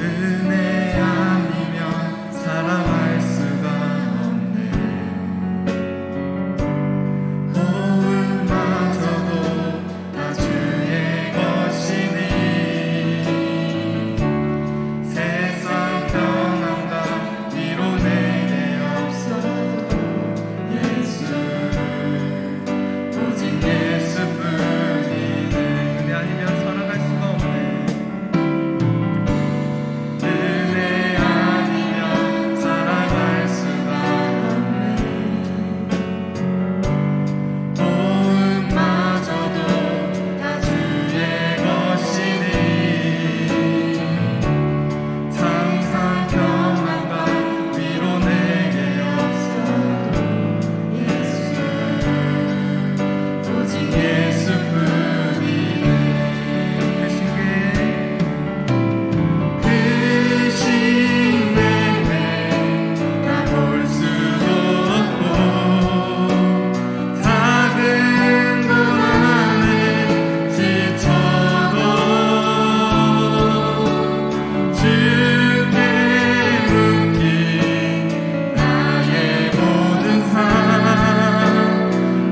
은혜 아니면 살아갈 수가 없네. 호흡마저도 다 주의 것이니 세상 평안과 위로 내게 없어도 예수 오직 예수뿐이네. 은혜 아니면 살아갈 수가 없네. 은혜 아니면 살아갈 수가 없네. 호흡마저도 다 주의 것이니 항상 평안과 위로 내게 없어도 예수 오직 예수뿐이네. 그 신내에 다 볼 수도 없고 작은 고난에 지쳐도 주께 묶인 나의 모든 삶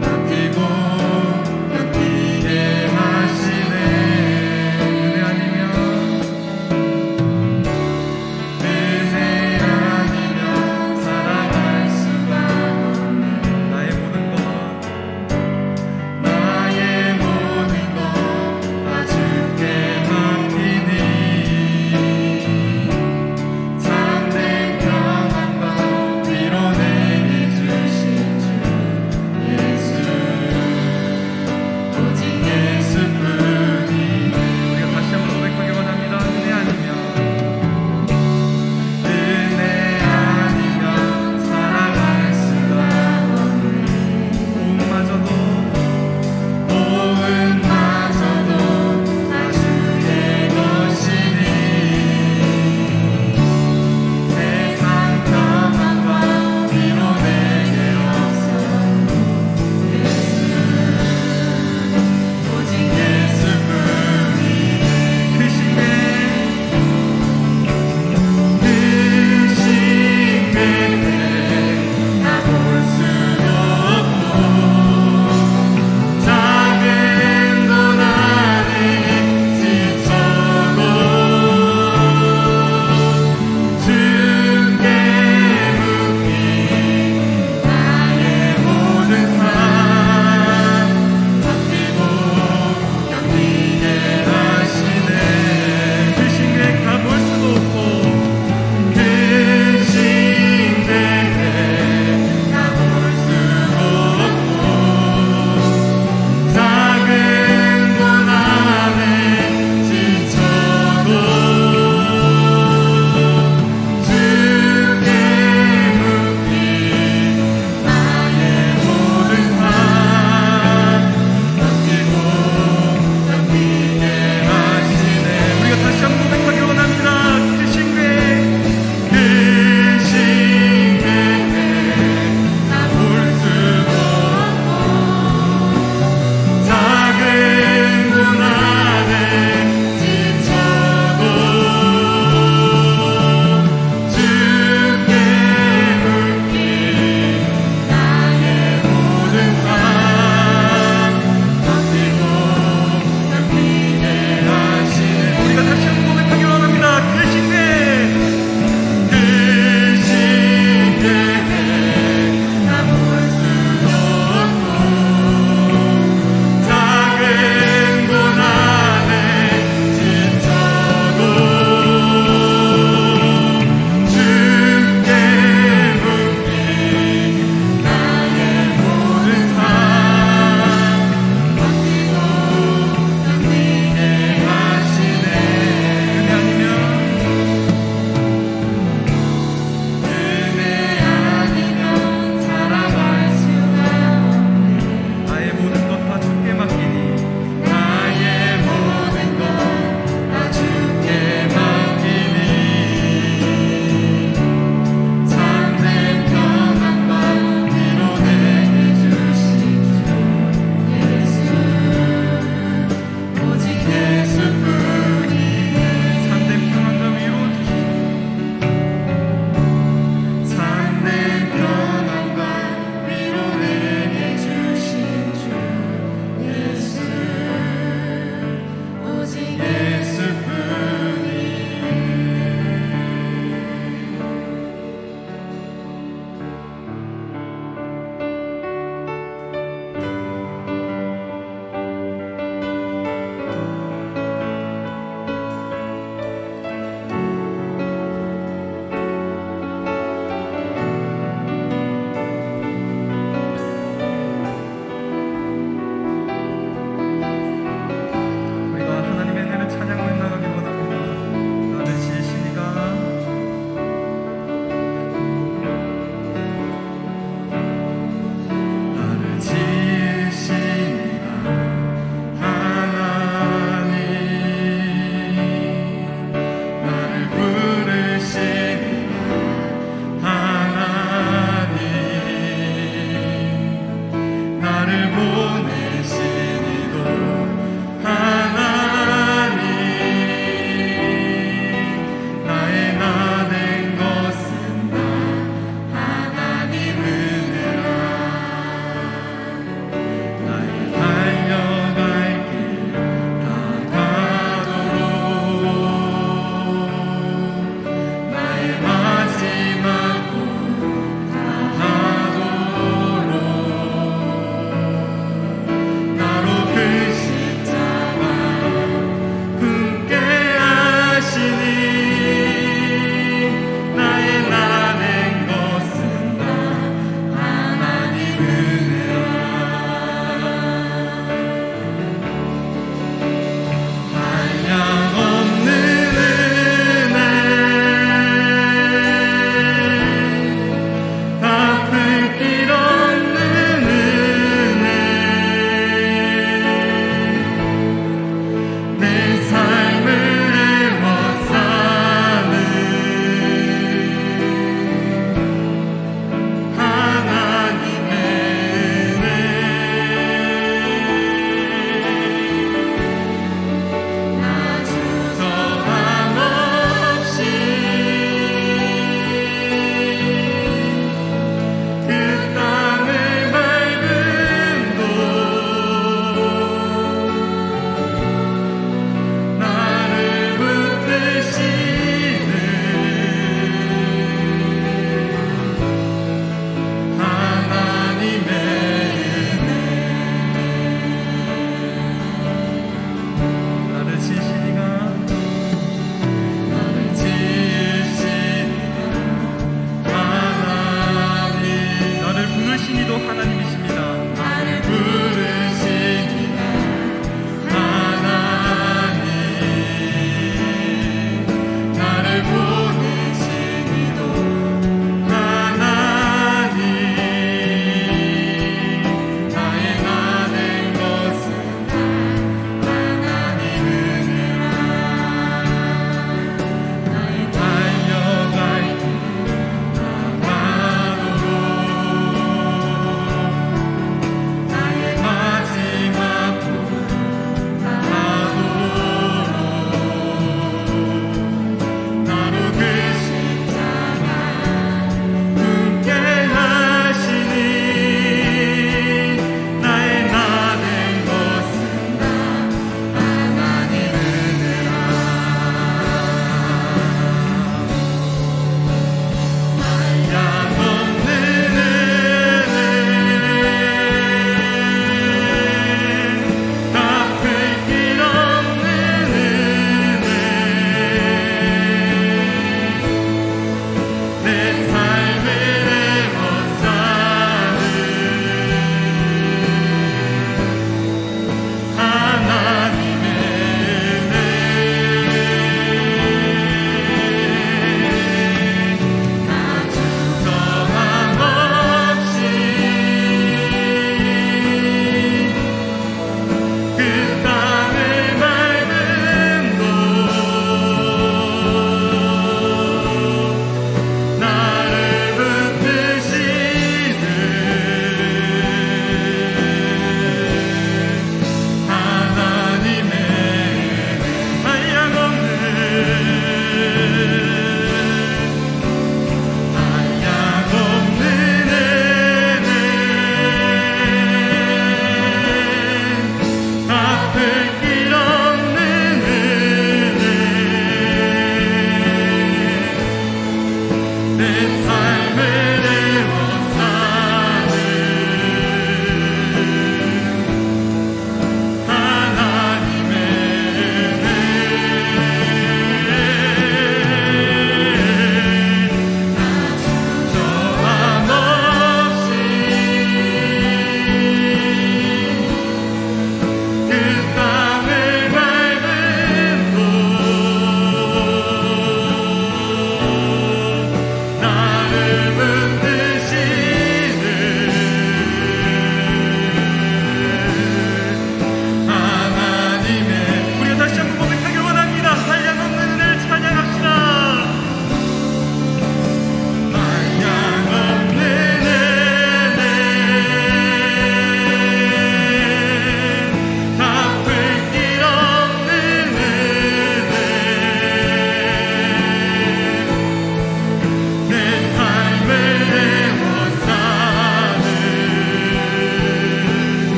버티고 견디게 하시네. 은혜 아니면 살아갈 수가 없네. 나의 모든 것 다 주께 맡기니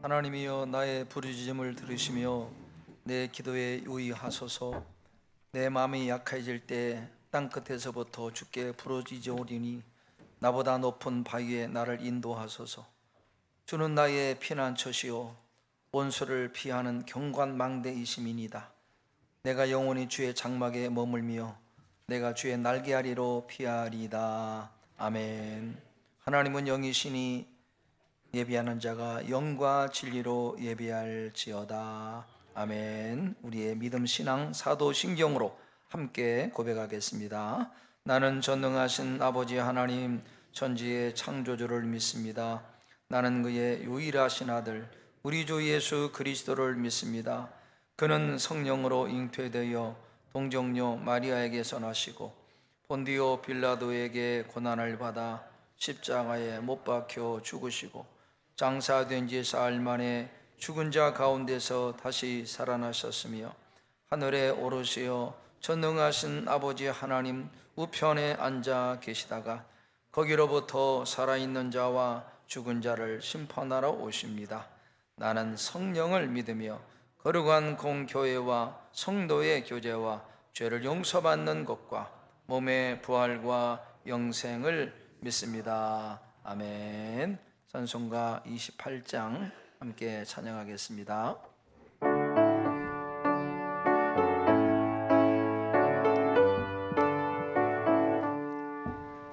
하나님이여 나의 부르짖음을 들으시며 내 기도에 유의하소서. 내 마음이 약해질 때 땅끝에서부터 주께 부르짖으오리니 나보다 높은 바위에 나를 인도하소서. 주는 나의 피난처시요 원수를 피하는 경관망대이심이니이다. 내가 영원히 주의 장막에 머물며 내가 주의 날개 아래로 피하리이다. 아멘. 하나님은 영이시니 예비하는 자가 영과 진리로 예비할지어다. 아멘. 우리의 믿음 신앙 사도신경으로 함께 고백하겠습니다. 나는 전능하신 아버지 하나님 천지의 창조주를 믿습니다. 나는 그의 유일하신 아들 우리 주 예수 그리스도를 믿습니다. 그는 성령으로 잉태되어 동정녀 마리아에게서 나시고 본디오 빌라도에게 고난을 받아 십자가에 못 박혀 죽으시고 장사된 지 사흘 만에 죽은 자 가운데서 다시 살아나셨으며 하늘에 오르시어 전능하신 아버지 하나님 우편에 앉아 계시다가 거기로부터 살아있는 자와 죽은 자를 심판하러 오십니다. 나는 성령을 믿으며 거룩한 공교회와 성도의 교제와 죄를 용서받는 것과 몸의 부활과 영생을 믿습니다. 아멘. 찬송가 28장 함께 찬양하겠습니다.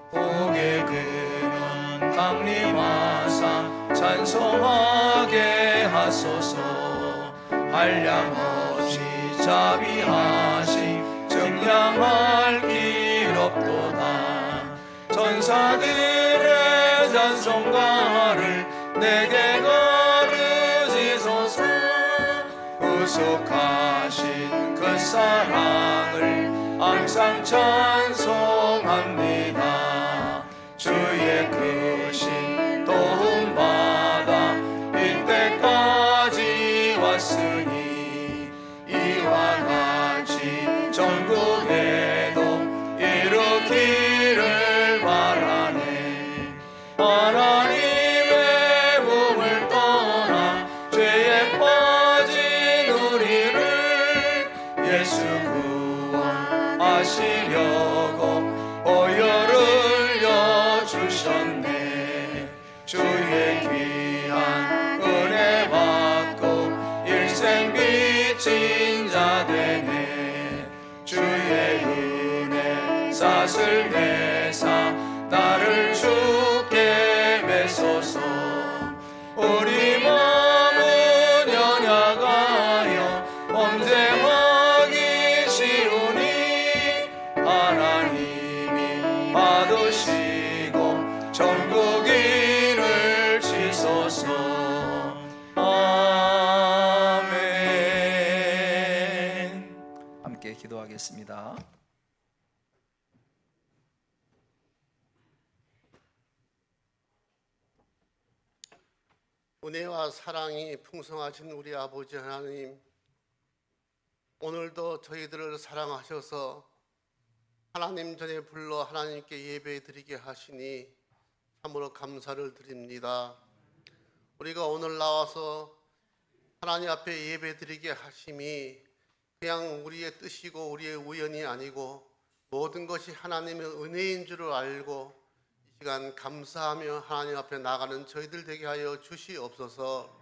고개 드는 강림하사 찬송하게 하소서. 한량없이 자비하시 증량할 길 없도다. 천사들의 찬송가를 내게 거르시소서. 구속하신 그 사랑을 항상 찬송합니다. 주의 크신 도움받아 이때까지 왔으니 이와 같이 전국에도 이루기를 바라네. 하나님의 몸을 떠나 죄에 빠진 우리를 예수 구원하시려고 보혈을 여주셨네. 주의 귀한 은혜 받고 일생 빚진 자 되네. 주의 은혜 싹을 내사 나를 주께 매소서. 우리 몸은 연약하여 범죄하기 쉬우니 하나님이 받으시고 전국인을 지소서. 아멘. 함께 기도하겠습니다. 은혜와 사랑이 풍성하신 우리 아버지 하나님, 오늘도 저희들을 사랑하셔서 하나님 전에 불러 하나님께 예배드리게 하시니 참으로 감사를 드립니다. 우리가 오늘 나와서 하나님 앞에 예배드리게 하심이 그냥 우리의 뜻이고 우리의 우연이 아니고 모든 것이 하나님의 은혜인 줄을 알고 이 시간 감사하며 하나님 앞에 나가는 저희들 되게 하여 주시옵소서.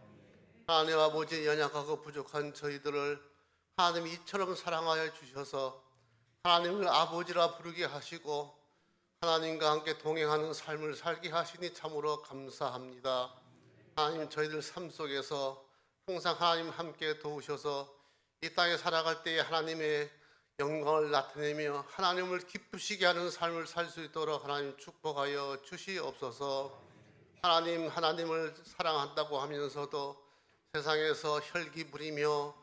하나님 아버지, 연약하고 부족한 저희들을 하나님이 이처럼 사랑하여 주셔서 하나님을 아버지라 부르게 하시고 하나님과 함께 동행하는 삶을 살게 하시니 참으로 감사합니다. 하나님, 저희들 삶 속에서 항상 하나님 함께 도우셔서 이 땅에 살아갈 때에 하나님의 영광을 나타내며 하나님을 기쁘시게 하는 삶을 살 수 있도록 하나님 축복하여 주시옵소서. 하나님, 하나님을 사랑한다고 하면서도 세상에서 혈기 부리며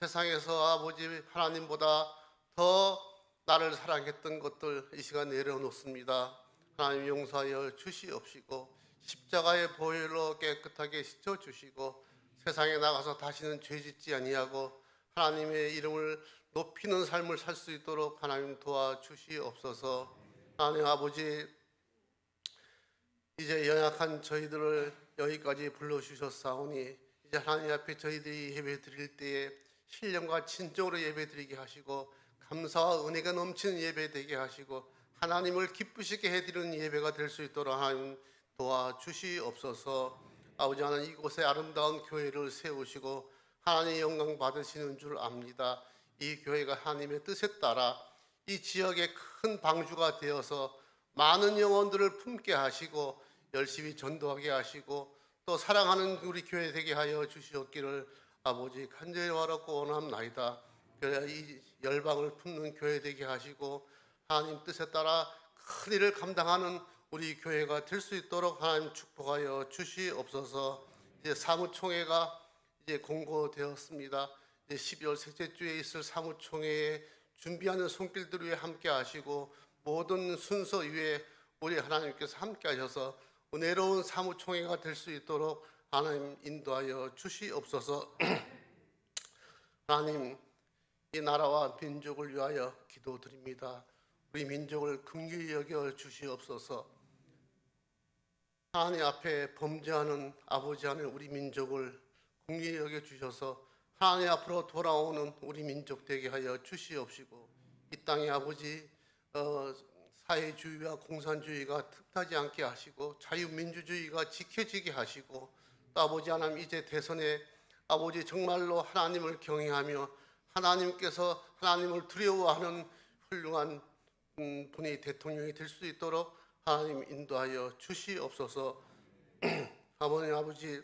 세상에서 아버지 하나님보다 더 나를 사랑했던 것들 이 시간 내려놓습니다. 하나님 용서하여 주시옵시고 십자가의 보혈로 깨끗하게 씻어주시고 세상에 나가서 다시는 죄짓지 아니하고 하나님의 이름을 높이는 삶을 살 수 있도록 하나님 도와주시옵소서. 하나님 아버지, 이제 연약한 저희들을 여기까지 불러주셨사오니 이제 하나님 앞에 저희들이 예배 드릴 때에 신령과 진정으로 예배 드리게 하시고 감사와 은혜가 넘치는 예배 되게 하시고 하나님을 기쁘시게 해드리는 예배가 될 수 있도록 하나님 도와주시옵소서. 아버지 하나님, 이곳에 아름다운 교회를 세우시고 하나님의 영광 받으시는 줄 압니다. 이 교회가 하나님의 뜻에 따라 이 지역의 큰 방주가 되어서 많은 영혼들을 품게 하시고 열심히 전도하게 하시고 또 사랑하는 우리 교회 되게 하여 주시옵기를 아버지 간절히 바라고 원합나이다. 그래야 이 열방을 품는 교회 되게 하시고 하나님 뜻에 따라 큰 일을 감당하는 우리 교회가 될 수 있도록 하나님 축복하여 주시옵소서. 이제 사무총회가 이제 공고되었습니다. 이제 12월 셋째 주에 있을 사무총회에 준비하는 손길들 위에 함께 하시고 모든 순서 위에 우리 하나님께서 함께 하셔서 은혜로운 사무총회가 될 수 있도록 하나님 인도하여 주시옵소서. 하나님, 이 나라와 민족을 위하여 기도드립니다. 우리 민족을 긍휼히 여겨 주시옵소서. 하나님 앞에 범죄하는 아버지 하는 우리 민족을 긍휼히 여겨 주셔서 하나님 앞으로 돌아오는 우리 민족 되게 하여 주시옵시고 이 땅의 아버지 사회주의와 공산주의가 틈타지 않게 하시고 자유민주주의가 지켜지게 하시고 또 아버지 하나님 이제 대선에 아버지 정말로 하나님을 경외하며 하나님께서 하나님을 두려워하는 훌륭한 분이 대통령이 될 수 있도록 하나님 인도하여 주시옵소서. 아버님 아버지,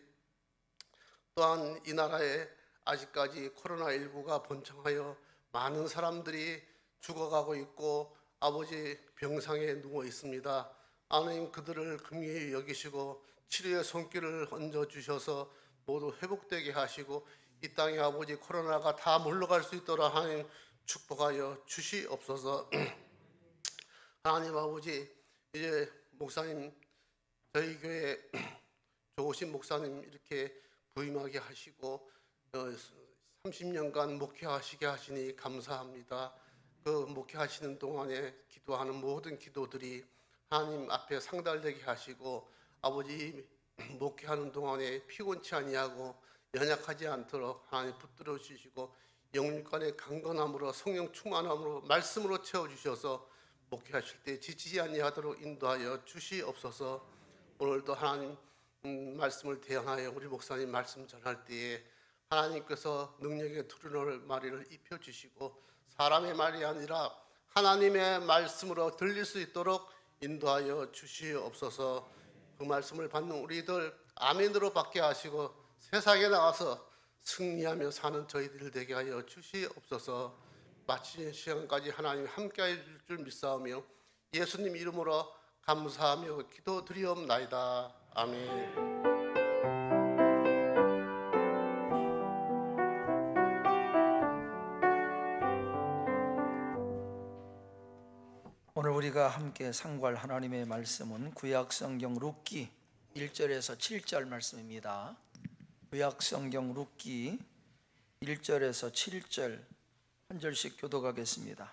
또한 이 나라에 아직까지 코로나19가 번창하여 많은 사람들이 죽어가고 있고 아버지 병상에 누워 있습니다. 하나님 그들을 긍휼히 여기시고 치료의 손길을 얹어 주셔서 모두 회복되게 하시고 이 땅에 아버지 코로나가 다 물러갈 수 있도록 하나님 축복하여 주시옵소서. 하나님 아버지, 이제 목사님 저희 교회 좋으신 목사님 이렇게 부임하게 하시고 30년간 목회하시게 하시니 감사합니다. 그 목회하시는 동안에 기도하는 모든 기도들이 하나님 앞에 상달되게 하시고 아버지 목회하는 동안에 피곤치 아니하고 연약하지 않도록 하나님 붙들어 주시고 영육간의 강건함으로 성령 충만함으로 말씀으로 채워주셔서 목회하실 때 지치지 아니하도록 인도하여 주시옵소서. 오늘도 하나님 말씀을 대항하여 우리 목사님 말씀 전할 때에 하나님께서 능력의 두루노를 마리를 입혀주시고 사람의 말이 아니라 하나님의 말씀으로 들릴 수 있도록 인도하여 주시옵소서. 그 말씀을 받는 우리들 아멘으로 받게 하시고 세상에 나가서 승리하며 사는 저희들 되게 하여 주시옵소서. 마치는 시간까지 하나님 함께해 줄 줄 믿사오며 예수님 이름으로 감사하며 기도드리옵나이다. 아멘. 오늘 우리가 함께 상고할 하나님의 말씀은 구약성경 룻기 1절에서 7절 말씀입니다. 구약성경 룻기 1절에서 7절 한 절씩 교독하겠습니다.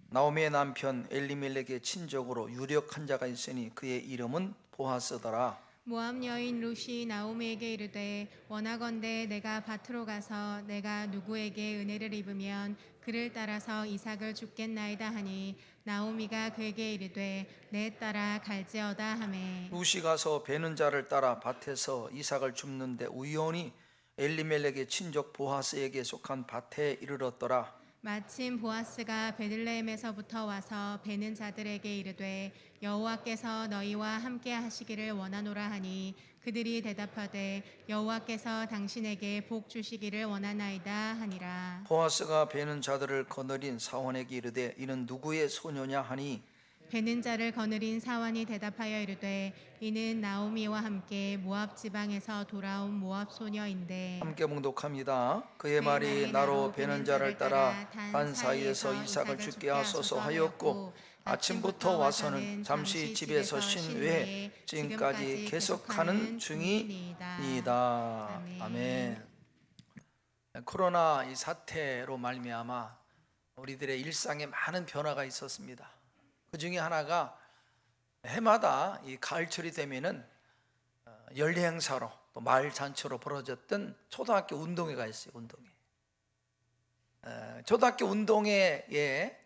나오미의 남편 엘리멜렉의 친족으로 유력한 자가 있으니 그의 이름은 보아스더라. 모압 여인 룻이 나오미에게 이르되 원하건대 내가 밭으로 가서 내가 누구에게 은혜를 입으면 그를 따라서 이삭을 줍겠나이다 하니 나오미가 그에게 이르되 내 따라 갈지어다 하매 룻이 가서 베는 자를 따라 밭에서 이삭을 줍는데 우연히 엘리멜렉의 친족 보아스에게 속한 밭에 이르렀더라. 마침 보아스가 베들레헴에서부터 와서 베는 자들에게 이르되 여호와께서 너희와 함께 하시기를 원하노라 하니 그들이 대답하되 여호와께서 당신에게 복 주시기를 원하나이다 하니라. 보아스가 베는 자들을 거느린 사원에게 이르되 이는 누구의 소녀냐 하니 베는 자를 거느린 사환이 대답하여 이르되 이는 나오미와 함께 모압 지방에서 돌아온 모압 소녀인데. 함께 봉독합니다. 그의 말이 나로 베는 자를 따라 단 사이에서 이삭을 죽게 하소서 하였고 아침부터 와서는 잠시 집에서 쉰 후에 지금까지 계속하는 중이니이다. 아멘. 코로나 이 사태로 말미암아 우리들의 일상에 많은 변화가 있었습니다. 그 중에 하나가 해마다 이 가을철이 되면은 연례 행사로 또 마을 잔치로 벌어졌던 초등학교 운동회가 있어요. 운동회. 초등학교 운동회에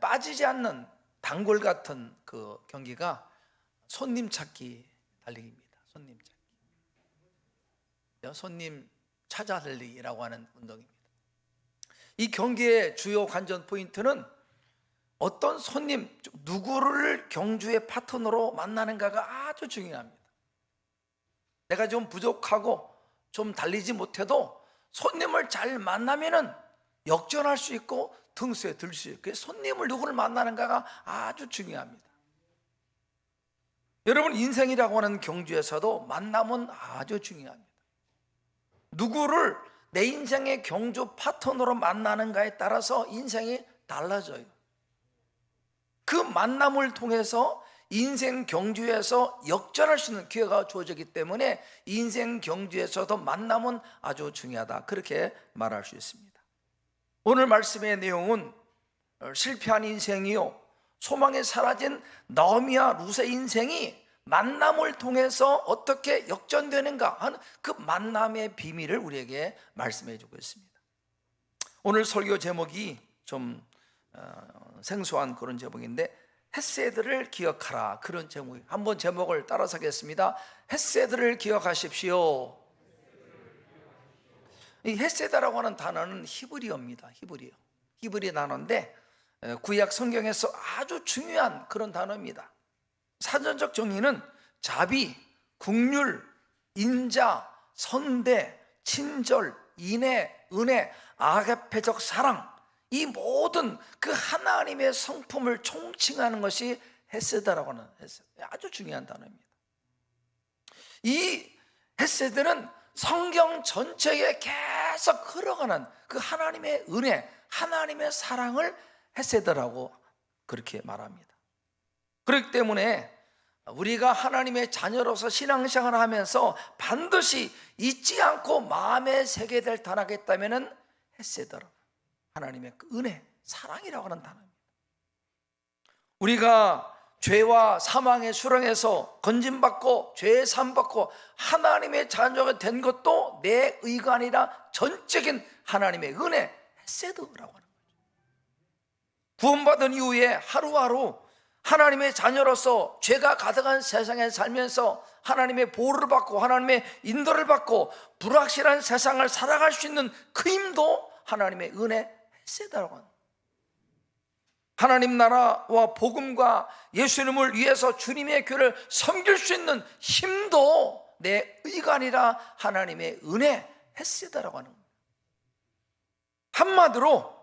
빠지지 않는 단골 같은 그 경기가 손님 찾기 달리기입니다. 손님 찾기. 손님 찾아 달리기라고 하는 운동입니다. 이 경기의 주요 관전 포인트는 어떤 손님, 누구를 경주의 파트너로 만나는가가 아주 중요합니다. 내가 좀 부족하고 좀 달리지 못해도 손님을 잘 만나면은 역전할 수 있고 등수에 들 수 있고, 손님을 누구를 만나는가가 아주 중요합니다. 여러분, 인생이라고 하는 경주에서도 만남은 아주 중요합니다. 누구를 내 인생의 경주 파트너로 만나는가에 따라서 인생이 달라져요. 그 만남을 통해서 인생 경주에서 역전할 수 있는 기회가 주어지기 때문에 인생 경주에서도 만남은 아주 중요하다, 그렇게 말할 수 있습니다. 오늘 말씀의 내용은 실패한 인생이요, 소망이 사라진 나오미와 룻의 인생이 만남을 통해서 어떻게 역전되는가 하는 그 만남의 비밀을 우리에게 말씀해 주고 있습니다. 오늘 설교 제목이 좀 생소한 그런 제목인데, 헷세드를 기억하라, 그런 제목이에요. 한번 제목을 따라서 하겠습니다. 헷세드를 기억하십시오. 이 헷세드라고 하는 단어는 히브리어입니다. 히브리 단어인데 구약 성경에서 아주 중요한 그런 단어입니다. 사전적 정의는 자비, 국률, 인자, 선대, 친절, 인애, 은혜, 아가페적 사랑, 이 모든 그 하나님의 성품을 총칭하는 것이 헤세드라고 하는, 아주 중요한 단어입니다. 이 헤세드는 성경 전체에 계속 흘러가는 그 하나님의 은혜, 하나님의 사랑을 헤세드라고 그렇게 말합니다. 그렇기 때문에 우리가 하나님의 자녀로서 신앙생활을 하면서 반드시 잊지 않고 마음에 새게 될 단어가 있다면 헤세드라고, 하나님의 그 은혜, 사랑이라고 하는 단어입니다. 우리가 죄와 사망의 수렁에서 건짐받고 죄의 사함받고 하나님의 자녀가 된 것도 내 의가 아니라 전적인 하나님의 은혜, 헤세드라고 하는 거죠. 구원받은 이후에 하루하루 하나님의 자녀로서 죄가 가득한 세상에 살면서 하나님의 보호를 받고 하나님의 인도를 받고 불확실한 세상을 살아갈 수 있는 그 힘도 하나님의 은혜, 헤세드라고 합니다. 하나님 나라와 복음과 예수님을 위해서 주님의 교회를 섬길 수 있는 힘도 내 의가 아니라 하나님의 은혜, 헤세드라고 하는 겁니다. 한마디로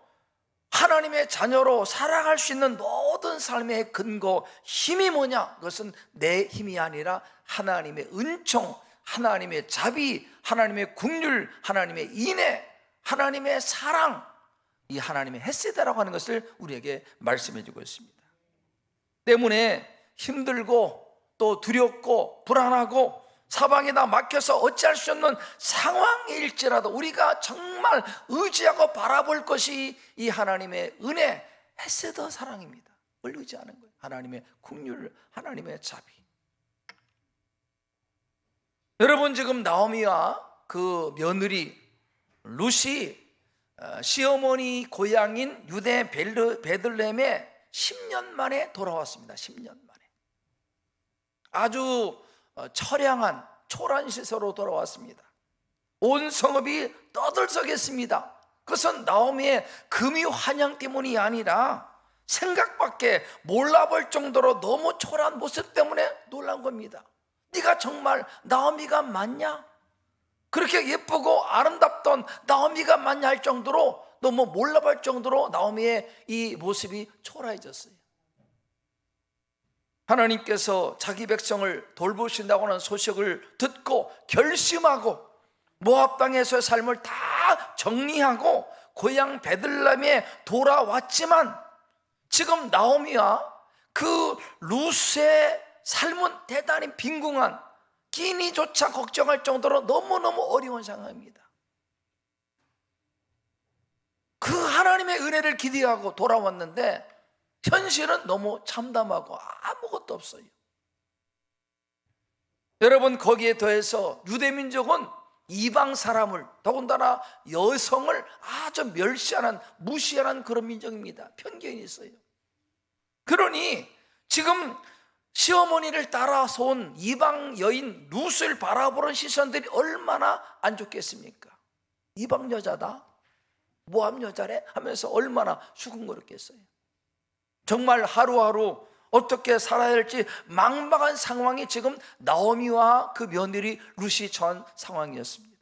하나님의 자녀로 살아갈 수 있는 모든 삶의 근거, 힘이 뭐냐? 그것은 내 힘이 아니라 하나님의 은총, 하나님의 자비, 하나님의 긍휼, 하나님의 인애, 하나님의 사랑, 이 하나님의 헤세드라고 하는 것을 우리에게 말씀해 주고 있습니다. 때문에 힘들고 또 두렵고 불안하고 사방에다 막혀서 어찌할 수 없는 상황일지라도 우리가 정말 의지하고 바라볼 것이 이 하나님의 은혜, 헤세드 사랑입니다. 뭘 의지하는 거예요? 하나님의 긍휼, 하나님의 자비. 여러분, 지금 나오미와 그 며느리 룻이 시어머니 고향인 유대 베들레헴에 10년 만에 돌아왔습니다. 10년 만에 아주 처량한 초라한 시세로 돌아왔습니다. 온 성읍이 떠들썩했습니다. 그것은 나오미의 금이 환영 때문이 아니라 생각밖에 몰라볼 정도로 너무 초라한 모습 때문에 놀란 겁니다. 네가 정말 나오미가 맞냐? 그렇게 예쁘고 아름답던 나오미가 맞냐 할 정도로, 너무 몰라볼 정도로 나오미의 이 모습이 초라해졌어요. 하나님께서 자기 백성을 돌보신다고 하는 소식을 듣고 결심하고 모압 땅에서의 삶을 다 정리하고 고향 베들레헴에 돌아왔지만, 지금 나오미와 그 룻의 삶은 대단히 빈궁한, 끼니조차 걱정할 정도로 너무너무 어려운 상황입니다. 그 하나님의 은혜를 기대하고 돌아왔는데 현실은 너무 참담하고 아무것도 없어요. 여러분, 거기에 더해서 유대민족은 이방 사람을, 더군다나 여성을 아주 멸시하는, 무시하는 그런 민족입니다. 편견이 있어요. 그러니 지금 시어머니를 따라서 온 이방 여인 룻을 바라보는 시선들이 얼마나 안 좋겠습니까? 이방 여자다, 모압 여자래 하면서 얼마나 수근거렸겠어요. 정말 하루하루 어떻게 살아야 할지 막막한 상황이 지금 나오미와 그 며느리 룻이 처한 상황이었습니다.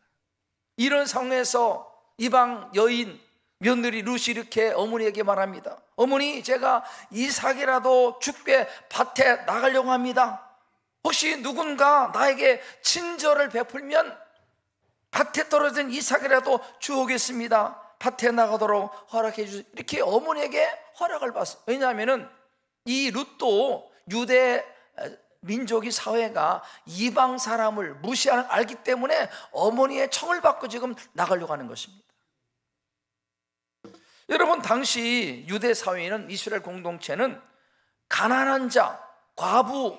이런 상황에서 이방 여인 며느리 룻이 이렇게 어머니에게 말합니다. 어머니, 제가 이삭이라도 죽게 밭에 나가려고 합니다. 혹시 누군가 나에게 친절을 베풀면 밭에 떨어진 이삭이라도 주오겠습니다. 밭에 나가도록 허락해 주세요. 이렇게 어머니에게 허락을 받았어요. 왜냐하면 이 룻도 유대 민족이 사회가 이방 사람을 무시하는 알기 때문에 어머니의 청을 받고 지금 나가려고 하는 것입니다. 여러분, 당시 유대 사회에는, 이스라엘 공동체는 가난한 자, 과부,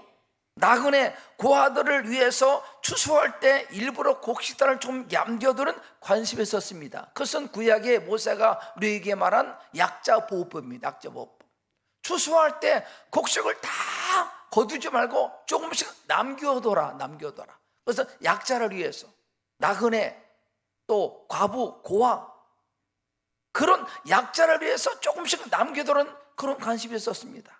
나그네, 고아들을 위해서 추수할 때 일부러 곡식단을 좀 남겨두는 관습이 있었습니다. 그것은 구약의 모세가 우리에게 말한 약자보호법입니다. 약자보호법. 추수할 때 곡식을 다 거두지 말고 조금씩 남겨둬라. 그래서 약자를 위해서, 나그네, 또 과부, 고아, 그런 약자를 위해서 조금씩 남겨두는 그런 관습이 있었습니다.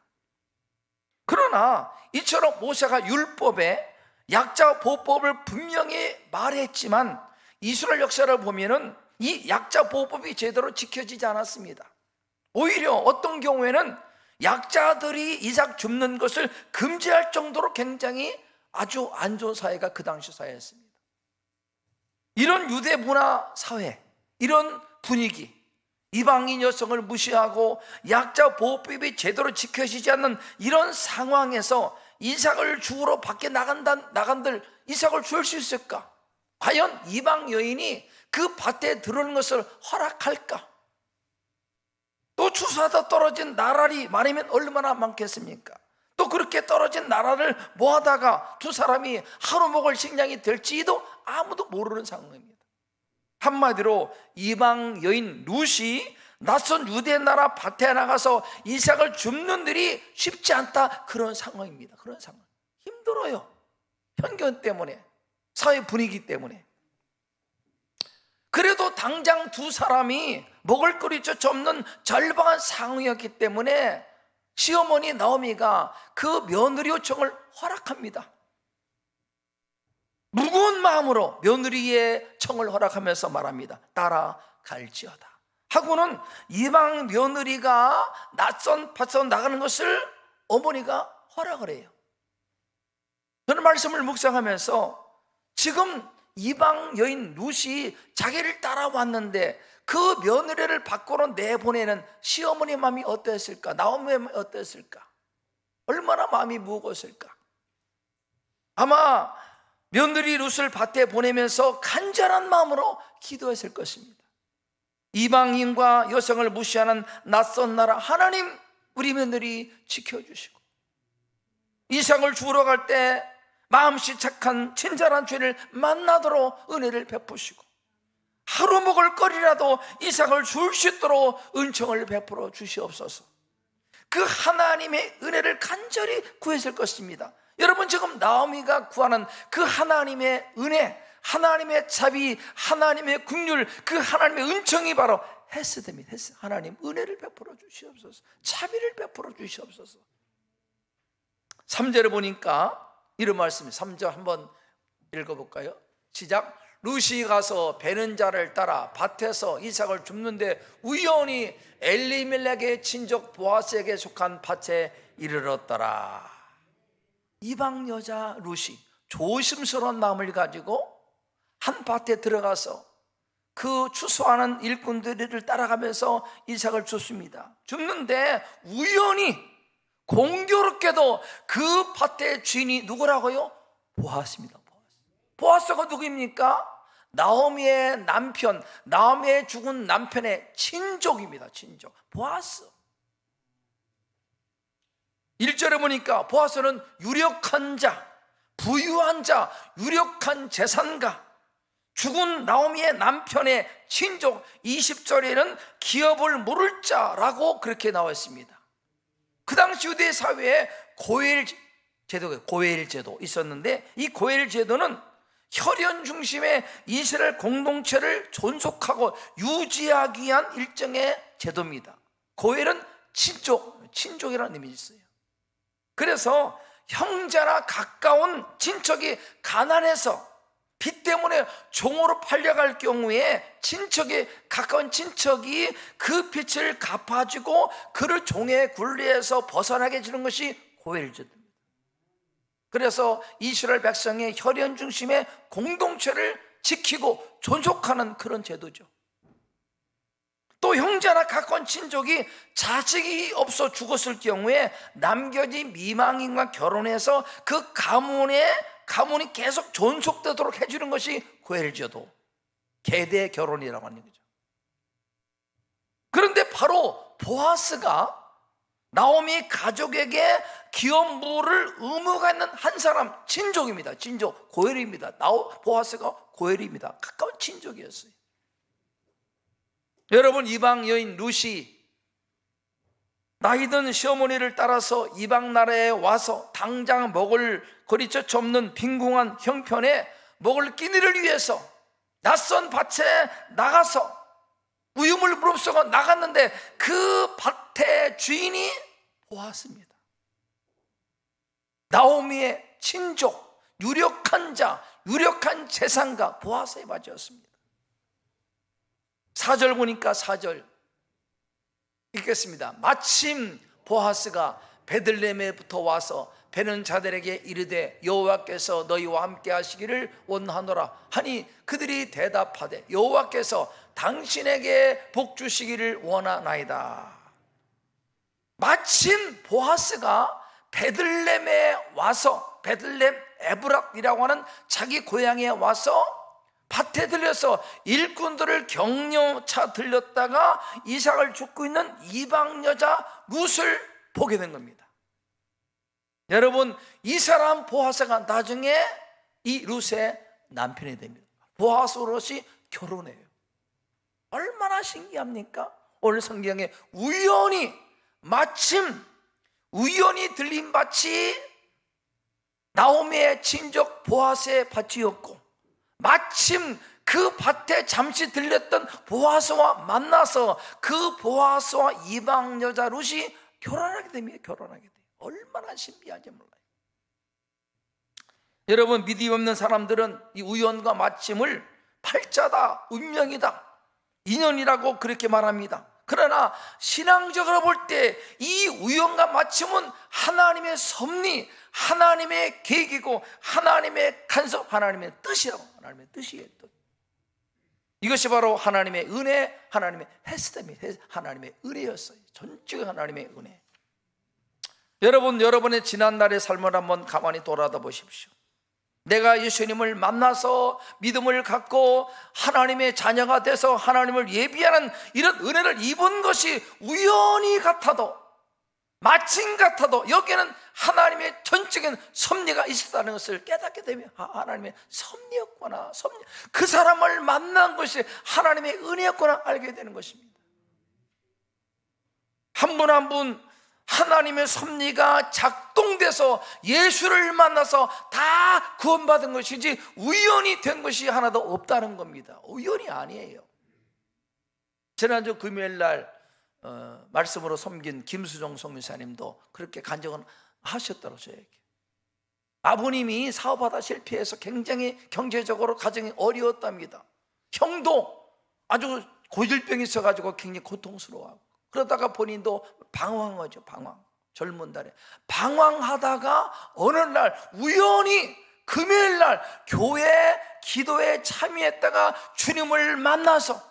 그러나 이처럼 모세가 율법에 약자 보호법을 분명히 말했지만 이스라엘 역사를 보면은 이 약자 보호법이 제대로 지켜지지 않았습니다. 오히려 어떤 경우에는 약자들이 이삭 줍는 것을 금지할 정도로 굉장히 아주 안 좋은 사회가 그 당시 사회였습니다. 이런 유대 문화 사회, 이런 분위기, 이방인 여성을 무시하고 약자 보호법이 제대로 지켜지지 않는 이런 상황에서 이삭을 주우러 밖에 나간들 이삭을 줄 수 있을까? 과연 이방 여인이 그 밭에 들어오는 것을 허락할까? 또 추수하다 떨어진 나랄이 많으면 얼마나 많겠습니까? 또 그렇게 떨어진 나랄을 모아다가 두 사람이 하루 먹을 식량이 될지도 아무도 모르는 상황입니다. 한마디로 이방 여인 룻이 낯선 유대 나라 밭에 나가서 이삭을 줍는 일이 쉽지 않다, 그런 상황입니다. 그런 상황. 힘들어요. 편견 때문에, 사회 분위기 때문에. 그래도 당장 두 사람이 먹을 거리조차 없는 절박한 상황이었기 때문에 시어머니 나오미가 그 며느리 요청을 허락합니다. 무거운 마음으로 며느리의 청을 허락하면서 말합니다. 따라갈지어다 하고는 이방 며느리가 낯선 밭으로 나가는 것을 어머니가 허락을 해요. 저는 말씀을 묵상하면서 지금 이방 여인 룻이 자기를 따라왔는데 그 며느리를 밖으로 내보내는 시어머니 마음이 어땠을까? 나오미의 마음이 어땠을까? 얼마나 마음이 무거웠을까? 아마 며느리 룻을 밭에 보내면서 간절한 마음으로 기도했을 것입니다. 이방인과 여성을 무시하는 낯선 나라 하나님, 우리 며느리 지켜주시고 이삭을 주우러 갈 때 마음씨 착한 친절한 죄를 만나도록 은혜를 베푸시고 하루 먹을 거리라도 이삭을 줄 수 있도록 은총을 베풀어 주시옵소서. 그 하나님의 은혜를 간절히 구했을 것입니다. 여러분, 지금 나오미가 구하는 그 하나님의 은혜, 하나님의 자비, 하나님의 긍휼, 그 하나님의 은총이 바로 헤세드입니다. 하나님 은혜를 베풀어 주시옵소서, 자비를 베풀어 주시옵소서. 3절을 보니까 이런 말씀이, 3절 한번 읽어볼까요? 시작. 룻이 가서 베는 자를 따라 밭에서 이삭을 줍는데 우연히 엘리멜렉의 친족 보아스에게 속한 밭에 이르렀더라. 이방 여자 룻이 조심스러운 마음을 가지고 한 밭에 들어가서 그 추수하는 일꾼들을 따라가면서 이삭을 줍습니다. 줍는데 우연히 공교롭게도 그 밭의 주인이 누구라고요? 보아스입니다. 보아스가 누구입니까? 나오미의 남편, 나오미의 죽은 남편의 친족입니다. 친족 보아스. 1절에 보니까 보아스는 유력한 자, 부유한 자, 유력한 재산가, 죽은 나오미의 남편의 친족, 20절에는 기업을 모를 자라고 그렇게 나와 있습니다. 그 당시 유대 사회에 고엘 제도 있었는데, 이 고엘 제도는 혈연 중심의 이스라엘 공동체를 존속하고 유지하기 위한 일정의 제도입니다. 고엘은 친족이라는 의미가 있어요. 그래서 형제나 가까운 친척이 가난해서 빚 때문에 종으로 팔려갈 경우에 가까운 친척이 그 빚을 갚아주고 그를 종의 굴레에서 벗어나게 해주는 것이 고엘제도입니다. 그래서 이스라엘 백성의 혈연 중심의 공동체를 지키고 존속하는 그런 제도죠. 또 형제나 가까운 친족이 자식이 없어 죽었을 경우에 남겨진 미망인과 결혼해서 그 가문이 계속 존속되도록 해주는 것이 고엘제도, 계대 결혼이라고 하는 거죠. 그런데 바로 보아스가 나오미 가족에게 기업물을 의무가 있는 한 사람, 친족입니다. 친족, 고엘입니다. 보아스가 고엘입니다. 가까운 친족이었어요. 여러분, 이방 여인 루시, 나이든 시어머니를 따라서 이방 나라에 와서 당장 먹을 거리처 없는 빈궁한 형편에 먹을 끼니를 위해서 낯선 밭에 나가서 우유물 무릅쓰고 나갔는데 그 밭의 주인이 보았습니다. 나오미의 친족, 유력한 자, 유력한 재산가 보아스에 맞이었습니다. 4절 보니까 4절 읽겠습니다. 마침 보아스가 베들레헴에부터 와서 베는 자들에게 이르되 여호와께서 너희와 함께 하시기를 원하노라 하니 그들이 대답하되 여호와께서 당신에게 복 주시기를 원하나이다. 마침 보아스가 베들레헴에 와서, 베들레헴 에브락이라고 하는 자기 고향에 와서 밭에 들려서 일꾼들을 격려차 들렸다가 이삭을 줍고 있는 이방 여자 룻을 보게 된 겁니다. 여러분, 이 사람 보아스가 나중에 이 룻의 남편이 됩니다. 보아스 룻이 결혼해요. 얼마나 신기합니까? 오늘 성경에 마침 우연히 들린 밭이 나오미의 친족 보아스의 밭이었고, 마침 그 밭에 잠시 들렸던 보아스와 만나서 그 보아스와 이방 여자 룻이 결혼하게 됩니다. 결혼하게 돼요. 얼마나 신비한지 몰라요. 여러분, 믿음 없는 사람들은 이 우연과 마침을 팔자다, 운명이다, 인연이라고 그렇게 말합니다. 그러나 신앙적으로 볼 때 이 우연과 마침은 하나님의 섭리, 하나님의 계획이고 하나님의 간섭, 하나님의 뜻이라고. 하나님의 뜻이에요. 뜻. 이것이 바로 하나님의 은혜, 하나님의 헤스템이 하나님의 은혜였어요. 전적인 하나님의 은혜. 여러분의 지난날의 삶을 한번 가만히 돌아다 보십시오. 내가 예수님을 만나서 믿음을 갖고 하나님의 자녀가 돼서 하나님을 예비하는 이런 은혜를 입은 것이 우연히 같아도, 마침 같아도 여기에는 하나님의 전적인 섭리가 있었다는 것을 깨닫게 되면 하나님의 섭리였구나, 그 사람을 만난 것이 하나님의 은혜였구나 알게 되는 것입니다. 한 분 한 분 하나님의 섭리가 작동돼서 예수를 만나서 다 구원받은 것이지 우연히 된 것이 하나도 없다는 겁니다. 우연이 아니에요. 지난주 금요일날 말씀으로 섬긴 김수정 선교사님도 그렇게 간증을 하셨더라고요. 저에게 아버님이 사업하다 실패해서 굉장히 경제적으로 가정이 어려웠답니다. 형도 아주 고질병이 있어가지고 굉장히 고통스러워하고, 그러다가 본인도 방황한 거죠. 젊은 날에 방황하다가 어느 날 우연히 금요일날 교회 기도에 참여했다가 주님을 만나서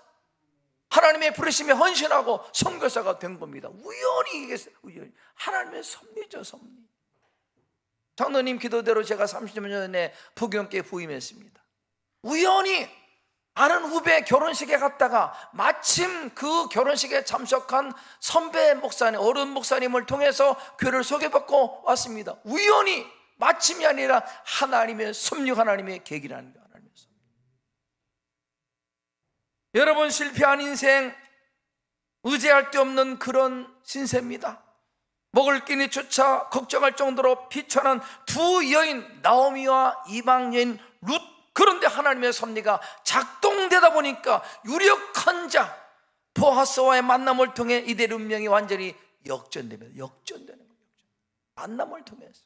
하나님의 부르심에 헌신하고 선교사가 된 겁니다. 우연히 하나님의 섭리죠, 섭리. 장로님 기도대로 제가 30년 전에 부경교에 부임했습니다. 우연히 아는 후배 결혼식에 갔다가 마침 그 결혼식에 참석한 선배 목사님, 어른 목사님을 통해서 교회를 소개받고 왔습니다. 우연히 마침이 아니라 하나님의 섭리, 하나님의 계획이라는 거예요. 하나님의 섭리. 여러분, 실패한 인생, 의지할 데 없는 그런 신세입니다. 먹을 끼니조차 걱정할 정도로 비천한 두 여인, 나오미와 이방 여인 룻. 그런데 하나님의 섭리가 작동되다 보니까 유력한 자 보아스와의 만남을 통해 이들의 운명이 완전히 역전되는 거예요. 만남을 통해서.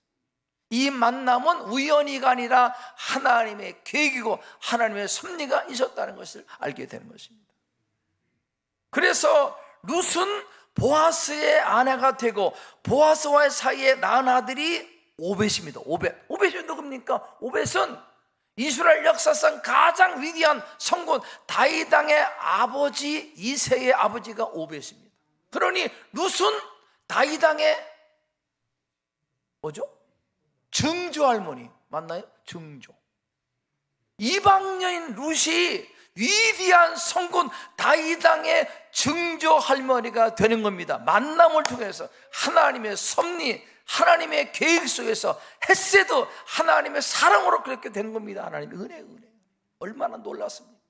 이 만남은 우연히가 아니라 하나님의 계획이고 하나님의 섭리가 있었다는 것을 알게 되는 것입니다. 그래서 룻은 보아스의 아내가 되고 보아스와의 사이에 낳은 아들이 오벳입니다. 오벳이 누굽니까? 오벳은 이스라엘 역사상 가장 위대한 성군 다윗 왕의 아버지 이새의 아버지가 오벳입니다. 그러니 룻은 다윗 왕의 뭐죠? 증조 할머니 맞나요? 증조. 이방 여인 룻이 위대한 성군 다윗 왕의 증조 할머니가 되는 겁니다. 만남을 통해서 하나님의 섭리, 하나님의 계획 속에서 헤세드, 하나님의 사랑으로 그렇게 된 겁니다. 하나님의 은혜. 얼마나 놀랐습니까?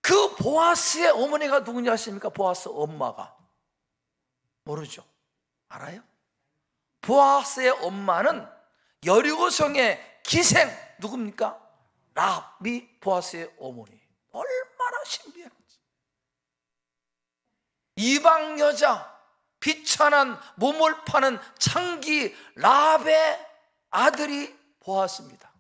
그 보아스의 어머니가 누군지 아십니까? 보아스 엄마가. 모르죠? 알아요? 보아스의 엄마는 여리고성의 기생 누굽니까? 라합이 보아스의 어머니. 얼마나 신비한지. 이방 여자, 비천한 몸을 파는 창기 라합의 아들이 보아스입니다.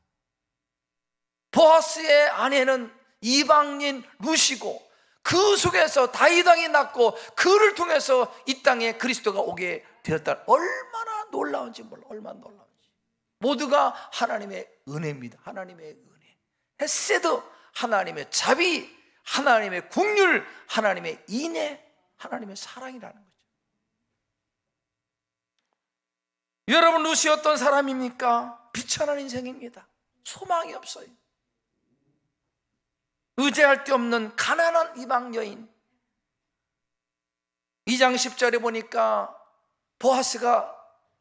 보아스의 아내는 이방인 룻이고 그 속에서 다윗 왕이 낳고 그를 통해서 이 땅에 그리스도가 오게 되었다. 얼마나 놀라운지 몰라. 얼마나 놀라운지. 모두가 하나님의 은혜입니다. 하나님의 은혜. 헤세드, 하나님의 자비, 하나님의 긍휼, 하나님의 인애, 하나님의 사랑이라는 거죠. 여러분, 룻이 어떤 사람입니까? 비천한 인생입니다. 소망이 없어요. 의지할 데 없는 가난한 이방 여인. 2장 10절에 보니까 보아스가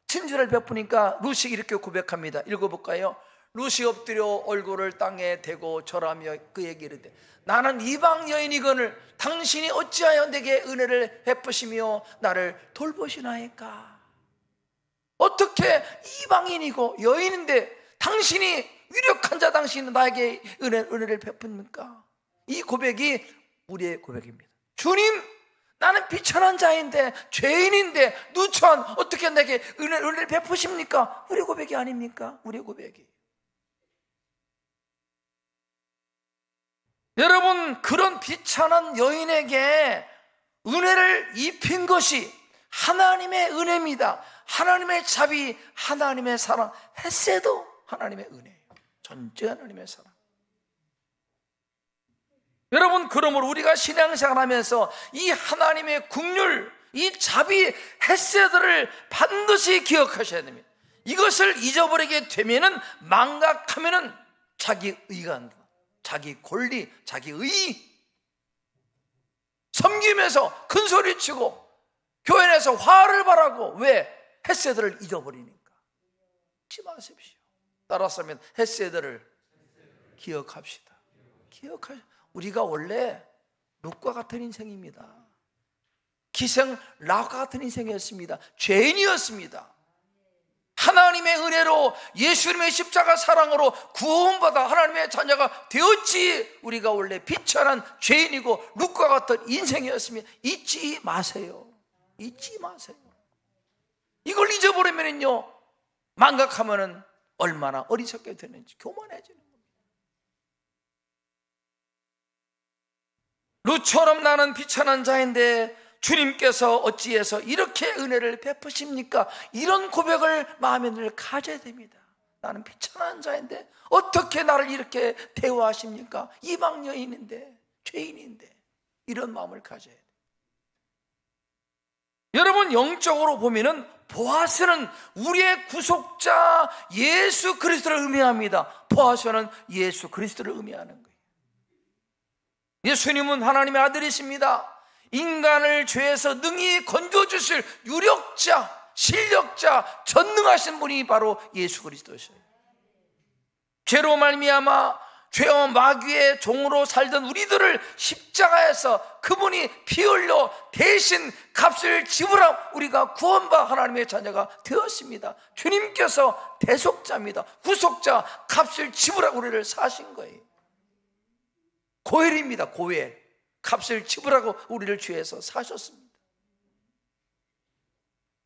친절을 베푸니까 룻이 이렇게 고백합니다. 읽어볼까요? 룻이 엎드려 얼굴을 땅에 대고 절하며 그에게 이르되 나는 이방 여인이거늘 당신이 어찌하여 내게 은혜를 베푸시며 나를 돌보시나이까. 어떻게 이방인이고 여인인데 당신이 유력한 자 당신은 나에게 은혜를 베풉니까? 이 고백이 우리의 고백입니다. 주님, 나는 비천한 자인데 죄인인데 누추한 어떻게 내게 은혜를 베푸십니까? 우리 고백이 아닙니까? 우리 고백이. 여러분, 그런 비천한 여인에게 은혜를 입힌 것이 하나님의 은혜입니다. 하나님의 자비, 하나님의 사랑, 헤세드, 하나님의 은혜예요. 전체 하나님의 사랑. 여러분, 그러므로 우리가 신앙생활하면서 이 하나님의 긍휼, 이 자비, 헤세드를 반드시 기억하셔야 됩니다. 이것을 잊어버리게 되면은, 망각하면은 자기 의가 한다. 자기 권리, 자기 의. 섬기면서 큰 소리치고 교회 내에서 화를 발하고. 왜? 헤세드를 잊어버리니까. 잊지 마십시오. 따라서면 헤세드를 기억합시다. 우리가 원래 룻과 같은 인생입니다. 기생 라합과 같은 인생이었습니다. 죄인이었습니다. 하나님의 은혜로 예수님의 십자가 사랑으로 구원받아 하나님의 자녀가 되었지. 우리가 원래 비천한 죄인이고 룻과 같은 인생이었습니다. 잊지 마세요. 잊지 마세요. 이걸 잊어버리면요, 망각하면은 얼마나 어리석게 되는지 교만해지는 겁니다. 룻처럼 나는 비천한 자인데 주님께서 어찌해서 이렇게 은혜를 베푸십니까? 이런 고백을 마음에 늘 가져야 됩니다. 나는 비천한 자인데 어떻게 나를 이렇게 대우하십니까? 이방 여인인데, 죄인인데. 이런 마음을 가져야 돼요. 여러분, 영적으로 보면은 보아스는 우리의 구속자 예수 그리스도를 의미합니다. 보아스는 예수 그리스도를 의미하는 거예요. 예수님은 하나님의 아들이십니다. 인간을 죄에서 능히 건져주실 유력자, 실력자, 전능하신 분이 바로 예수 그리스도셔요. 죄로 말미암아 죄와 마귀의 종으로 살던 우리들을 십자가에서 그분이 피 흘려 대신 값을 지불하고 우리가 구원받아 하나님의 자녀가 되었습니다. 주님께서 대속자입니다. 구속자, 값을 지불하고 우리를 사신 거예요. 고엘입니다. 고엘. 값을 지불하고 우리를 죄에서 사셨습니다.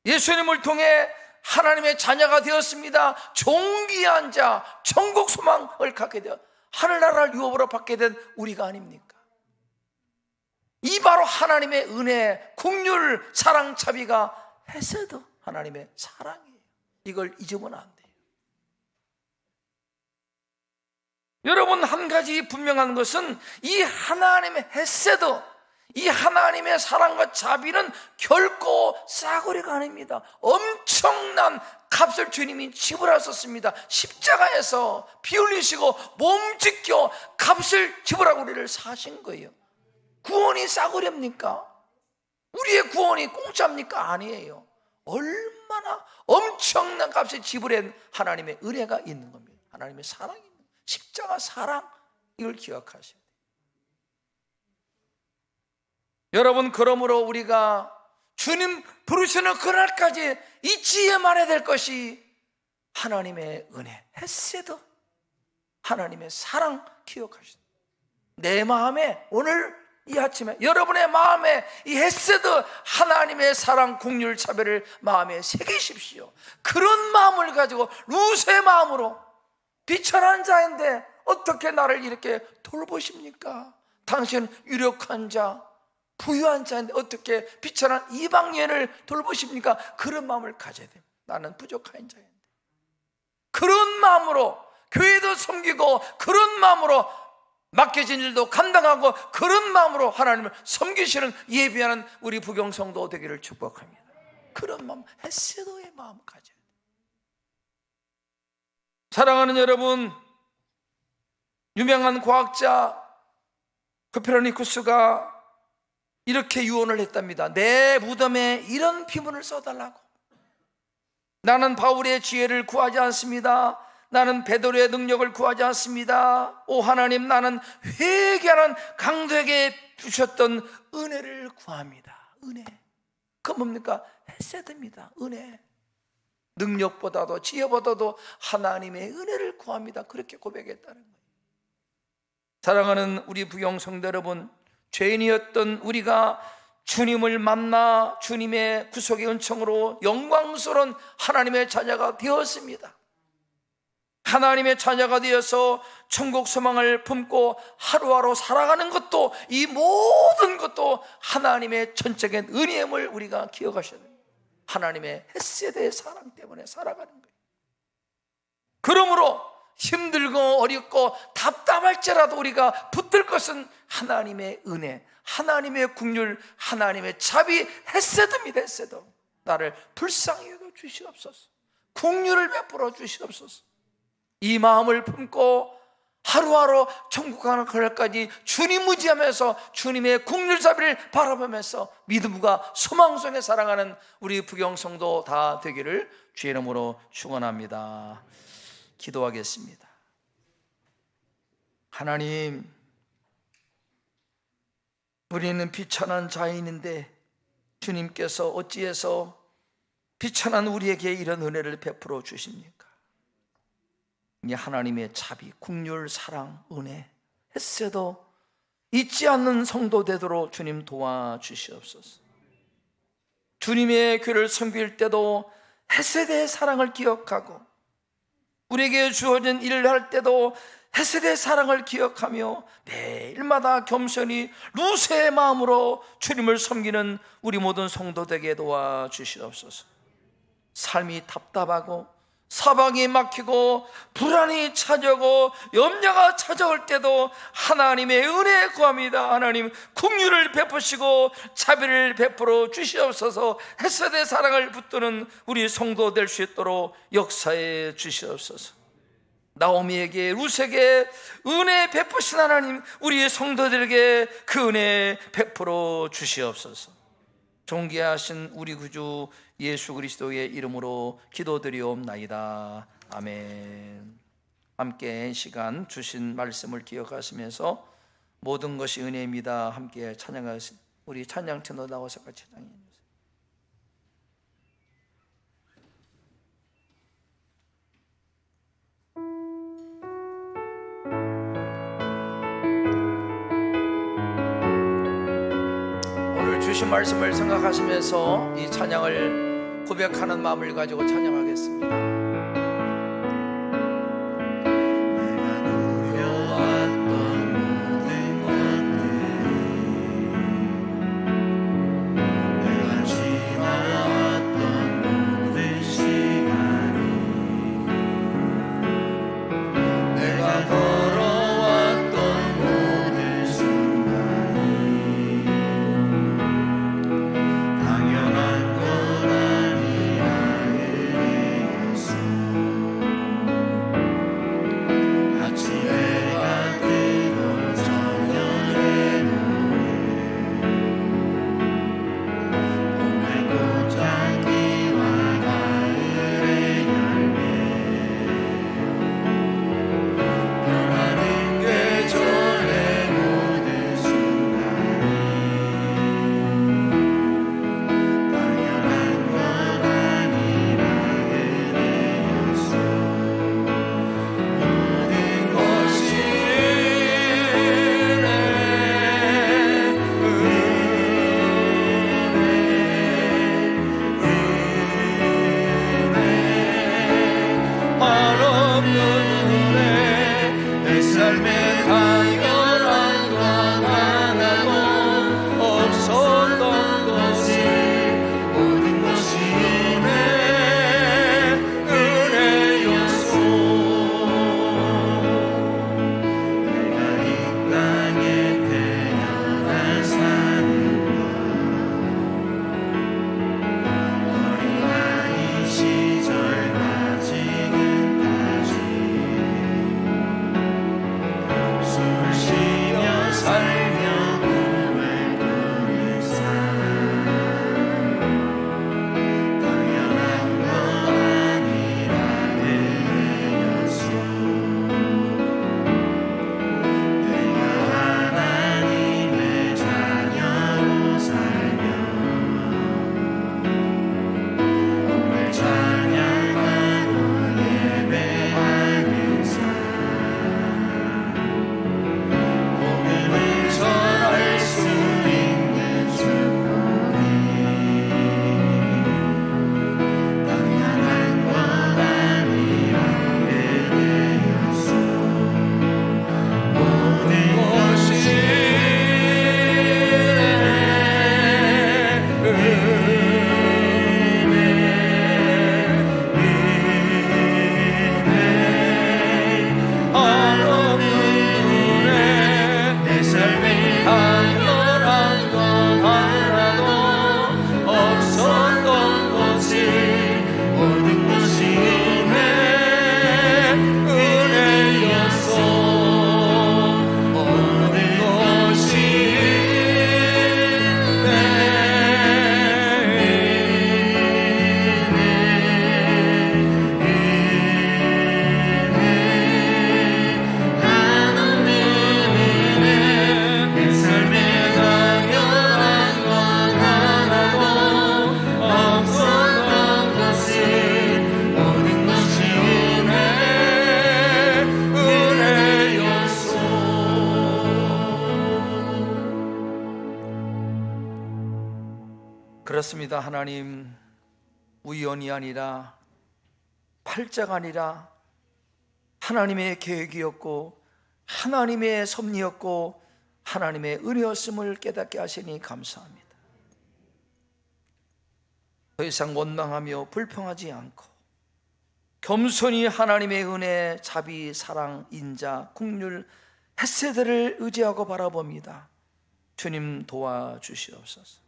예수님을 통해 하나님의 자녀가 되었습니다. 존귀한 자, 천국 소망을 갖게 되어 하늘나라를 유업으로 받게 된 우리가 아닙니까? 이 바로 하나님의 은혜, 긍휼, 사랑, 자비가 헤세드, 하나님의 사랑이에요. 이걸 잊으면 안 돼요. 여러분, 한 가지 분명한 것은 이 하나님의 헤세드, 이 하나님의 사랑과 자비는 결코 싸구려가 아닙니다. 엄청난 값을 주님이 지불하셨습니다. 십자가에서 피 흘리시고 몸 지켜 값을 지불하고 우리를 사신 거예요. 구원이 싸구려입니까? 우리의 구원이 공짜입니까? 아니에요. 얼마나 엄청난 값을 지불한 하나님의 은혜가 있는 겁니다. 하나님의 사랑이 있는 겁니다. 십자가 사랑, 이걸 기억하셔야 돼요. 여러분, 그러므로 우리가 주님 부르시는 그날까지 잊지 말아야 될 것이 하나님의 은혜, 헤세드, 하나님의 사랑 기억하시다. 내 마음에, 오늘 이 아침에 여러분의 마음에 이 헤세드, 하나님의 사랑, 긍휼, 자비를 마음에 새기십시오. 그런 마음을 가지고 루스의 마음으로 비천한 자인데 어떻게 나를 이렇게 돌보십니까? 당신은 유력한 자, 부유한 자인데 어떻게 비천한 이방인을 돌보십니까? 그런 마음을 가져야 됩니다. 나는 부족한 자인데. 그런 마음으로 교회도 섬기고, 그런 마음으로 맡겨진 일도 감당하고, 그런 마음으로 하나님을 섬기시는, 예비하는 우리 부경성도 되기를 축복합니다. 그런 마음, 헤세드의 마음 가져야 돼요. 사랑하는 여러분, 유명한 과학자 코페르니쿠스가 이렇게 유언을 했답니다. 내 무덤에 이런 피문을 써달라고. 나는 바울의 지혜를 구하지 않습니다. 나는 베드로의 능력을 구하지 않습니다. 오 하나님, 나는 회개하는 강도에게 주셨던 은혜를 구합니다. 은혜. 그 뭡니까? 헤세드입니다. 은혜. 능력보다도 지혜보다도 하나님의 은혜를 구합니다. 그렇게 고백했다는 거예요. 사랑하는 우리 부경성도 여러분, 죄인이었던 우리가 주님을 만나 주님의 구속의 은총으로 영광스러운 하나님의 자녀가 되었습니다. 하나님의 자녀가 되어서 천국 소망을 품고 하루하루 살아가는 것도, 이 모든 것도 하나님의 전적인 은혜임을 우리가 기억하셔야 됩니다. 하나님의 헤세드의 사랑 때문에 살아가는 거예요. 그러므로 힘들고 어렵고 답답할지라도 우리가 붙들 것은 하나님의 은혜, 하나님의 긍휼, 하나님의 자비, 헤세드입니다. 헤세드. 나를 불쌍히 여겨 주시옵소서. 긍휼을 베풀어 주시옵소서. 이 마음을 품고 하루하루 천국 가는 그날까지 주님 의지하면서 주님의 긍휼 자비를 바라보면서 믿음과 소망 속에 살아가는 우리 부경성도 다 되기를 주의 이름으로 축원합니다. 기도하겠습니다. 하나님, 우리는 비천한 자인인데 주님께서 어찌해서 비천한 우리에게 이런 은혜를 베풀어 주십니까? 이 하나님의 자비, 긍휼, 사랑, 은혜, 헤세드 잊지 않는 성도 되도록 주님 도와주시옵소서. 주님의 교회를 섬길 때도 헤세드의 사랑을 기억하고, 우리에게 주어진 일을 할 때도 헤세드의 사랑을 기억하며 매일마다 겸손히 루세의 마음으로 주님을 섬기는 우리 모든 성도되게 도와주시옵소서. 삶이 답답하고 사방이 막히고 불안이 찾아오고 염려가 찾아올 때도 하나님의 은혜 구합니다. 하나님, 긍휼을 베푸시고 자비를 베풀어 주시옵소서. 헤세드의 사랑을 붙드는 우리 성도 될 수 있도록 역사해 주시옵소서. 나오미에게, 룻에게 은혜 베푸신 하나님, 우리 성도들에게 그 은혜 베풀어 주시옵소서. 존귀하신 우리 구주 예수 그리스도의 이름으로 기도드리옵나이다. 아멘. 함께 시간 주신 말씀을 기억하시면서 모든 것이 은혜입니다. 함께 찬양하신 우리 찬양팀도 나와서 같이 찬양해 주세요. 오늘 주신 말씀을 생각하시면서 이 찬양을 고백하는 마음을 가지고 찬양하겠습니다. 그렇습니다. 하나님, 우연이 아니라 팔자가 아니라 하나님의 계획이었고 하나님의 섭리였고 하나님의 은혜였음을 깨닫게 하시니 감사합니다. 더 이상 원망하며 불평하지 않고 겸손히 하나님의 은혜, 자비, 사랑, 인자, 긍휼, 헤세드를 의지하고 바라봅니다. 주님 도와주시옵소서.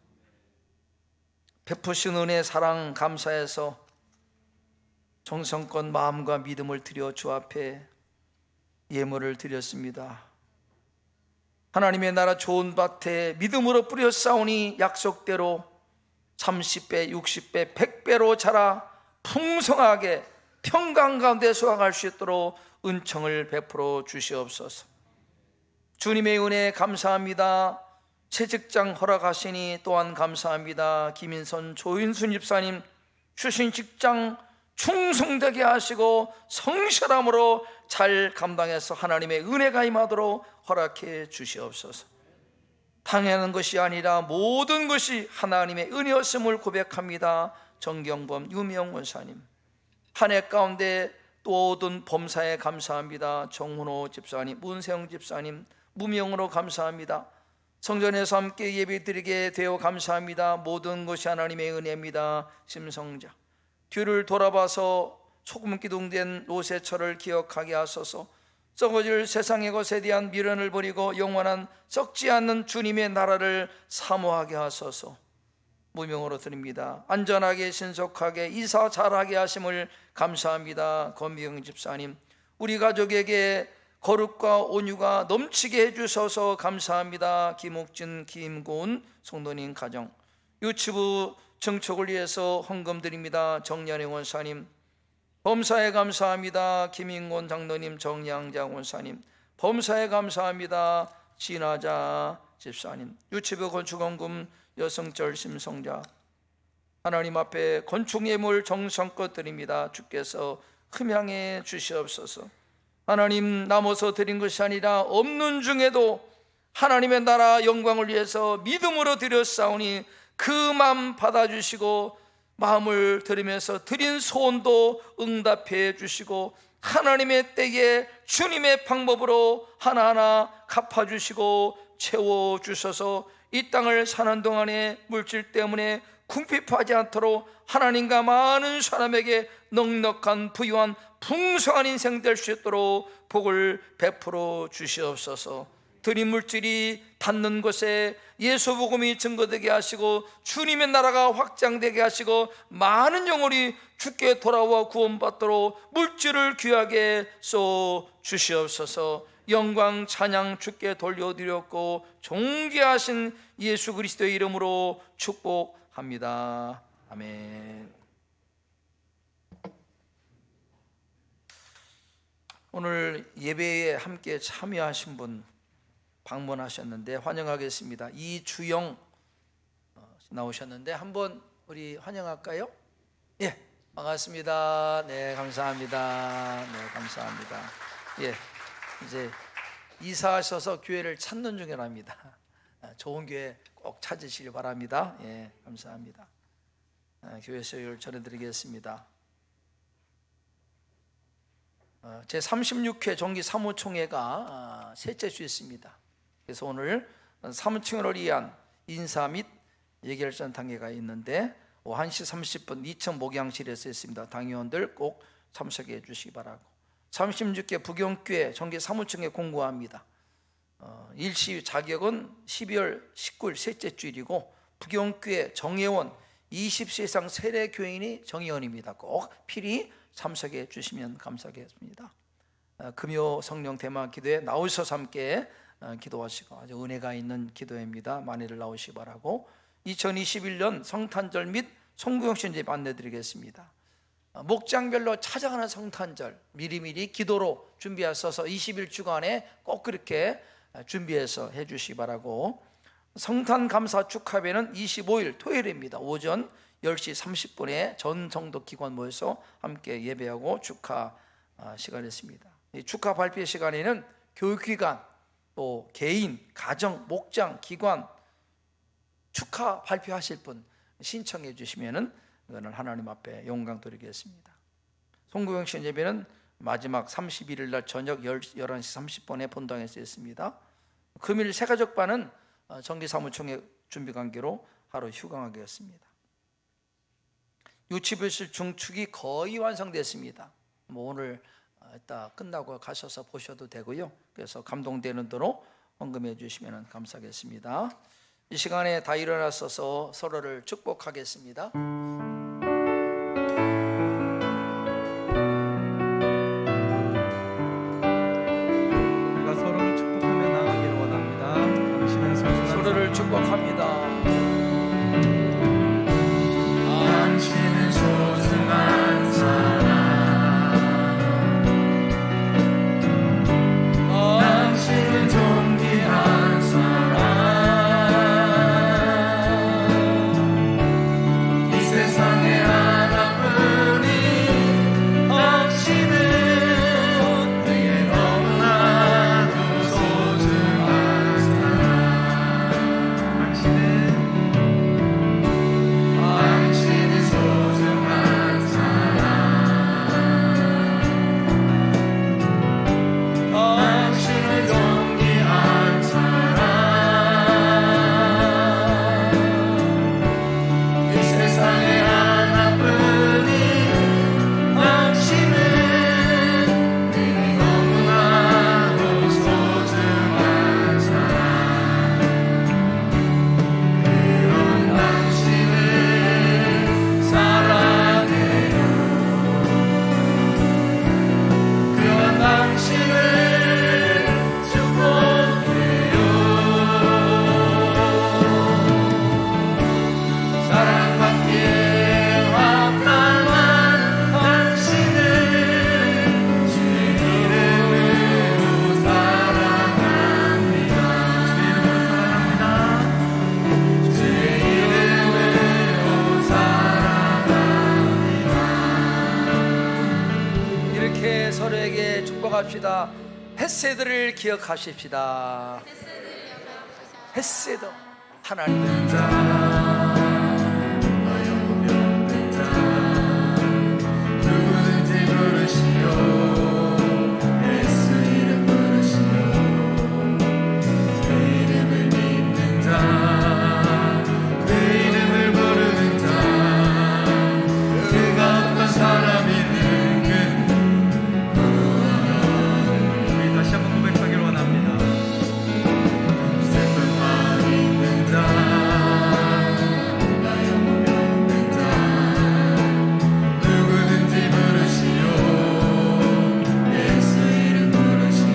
베푸신 은혜, 사랑 감사해서 정성껏 마음과 믿음을 드려 주 앞에 예물을 드렸습니다. 하나님의 나라 좋은 밭에 믿음으로 뿌려 쌓으니 약속대로 30배, 60배, 100배로 자라 풍성하게 평강 가운데 수확할 수 있도록 은총을 베풀어 주시옵소서. 주님의 은혜에 감사합니다. 새 직장 허락하시니 또한 감사합니다. 김인선, 조인순 집사님 주신 직장 충성되게 하시고 성실함으로 잘 감당해서 하나님의 은혜가 임하도록 허락해 주시옵소서. 당연한 것이 아니라 모든 것이 하나님의 은혜였음을 고백합니다. 정경범, 유명 원사님, 한 해 가운데 또 얻은 범사에 감사합니다. 정훈호 집사님, 문세영 집사님, 무명으로 감사합니다. 성전에서 함께 예배드리게 되어 감사합니다. 모든 것이 하나님의 은혜입니다. 심성자, 뒤를 돌아봐서 소금 기둥된 로세처를 기억하게 하소서. 썩어질 세상의 것에 대한 미련을 버리고 영원한 썩지 않는 주님의 나라를 사모하게 하소서. 무명으로 드립니다. 안전하게 신속하게 이사 잘하게 하심을 감사합니다. 권미영 집사님, 우리 가족에게 거룩과 온유가 넘치게 해주셔서 감사합니다. 김옥진, 김고은 성도님 가정, 유치부 정촉을 위해서 헌금 드립니다. 정연의 원사님, 범사에 감사합니다. 김인곤 장로님, 정양장 원사님, 범사에 감사합니다. 진화자 집사님, 유치부 건축헌금 여성절 심성자, 하나님 앞에 건축예물 정성껏 드립니다. 주께서 흠양해 주시옵소서. 하나님, 남아서 드린 것이 아니라 없는 중에도 하나님의 나라 영광을 위해서 믿음으로 드렸사오니 그 마음 받아주시고 마음을 드리면서 드린 소원도 응답해 주시고 하나님의 때에 주님의 방법으로 하나하나 갚아주시고 채워주셔서 이 땅을 사는 동안에 물질 때문에 궁핍하지 않도록 하나님과 많은 사람에게 넉넉한 부유한 풍성한 인생 될 수 있도록 복을 베풀어 주시옵소서. 드린 물질이 닿는 곳에 예수 복음이 증거되게 하시고 주님의 나라가 확장되게 하시고 많은 영혼이 주께 돌아와 구원받도록 물질을 귀하게 쏘 주시옵소서. 영광 찬양 주께 돌려드렸고 존귀하신 예수 그리스도의 이름으로 축복합니다. 아멘. 오늘 예배에 함께 참여하신 분 방문하셨는데 환영하겠습니다. 이주영 나오셨는데 한번 우리 환영할까요? 예, 반갑습니다. 네, 감사합니다. 네, 감사합니다. 예, 이제 이사하셔서 교회를 찾는 중이랍니다. 좋은 교회 꼭 찾으시길 바랍니다. 예, 감사합니다. 교회 소식을 전해드리겠습니다. 제 36회 정기 사무총회가 셋째 주 있습니다. 그래서 오늘 사무총회를 위한 인사 및 예결전 단계가 있는데 1시 30분 2층 목양실에서 있습니다. 당의원들 꼭 참석해 주시기 바라고, 36개 부경교회 정기 사무총회 공고합니다. 일시 자격은 12월 19일 셋째 주일이고 부경교회 정회원 20세 이상 세례 교인이 정회원입니다. 꼭 필히 참석해 주시면 감사하겠습니다. 금요 성령 대마 기도에 나오셔서 함께 기도하시고 아주 은혜가 있는 기도회입니다. 많이들 나오시기 바라고, 2021년 성탄절 및 송구영신제 안내드리겠습니다. 목장별로 찾아가는 성탄절 미리미리 기도로 준비하셔서 21주간에 꼭 그렇게 준비해서 해주시기 바라고, 성탄 감사 축하회는 25일 토요일입니다. 오전 10시 30분에 전 성도 기관 모여서 함께 예배하고 축하 시간이었습니다. 이 축하 발표 시간에는 교육기관, 또 개인, 가정, 목장, 기관 축하 발표하실 분 신청해 주시면은 그거는 하나님 앞에 영광 돌리겠습니다. 송구영신 예배는 마지막 31일 날 저녁 11시 30분에 본당에서 있습니다. 금일 새가족반은 정기사무총회 준비 관계로 하루 휴강하겠습니다. 유치부실 중축이 거의 완성됐습니다. 오늘 이따 끝나고 가셔서 보셔도 되고요. 그래서 감동되는 대로 헌금해 주시면 감사하겠습니다. 이 시간에 다 일어나셔서 서로를 축복하겠습니다. 기억합시다. 헷세드를 기억하십시다. 헷세드 하나님 누구든지 부르시오 예수 이름 부르시오 그 이름을 믿는 자 그 이름을 부르는 자 그가 어떤 사람이든 우리 다시 한번 고백하기를 원합니다. 슬픈 마음 있는 자 나 영혼 없는 자 누구든지 부르시오 예수 이름 부르시오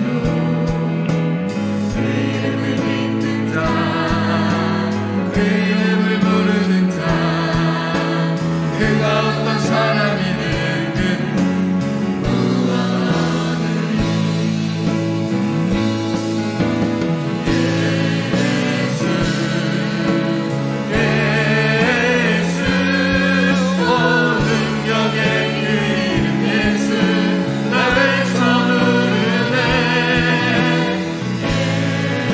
그 이름을 믿는 자 그 이름을 부르는 자 그가 어떤 사람이든 그는 구원하느니 예수 예수 오 능력의 그 이름 예수 나 외쳐 부르네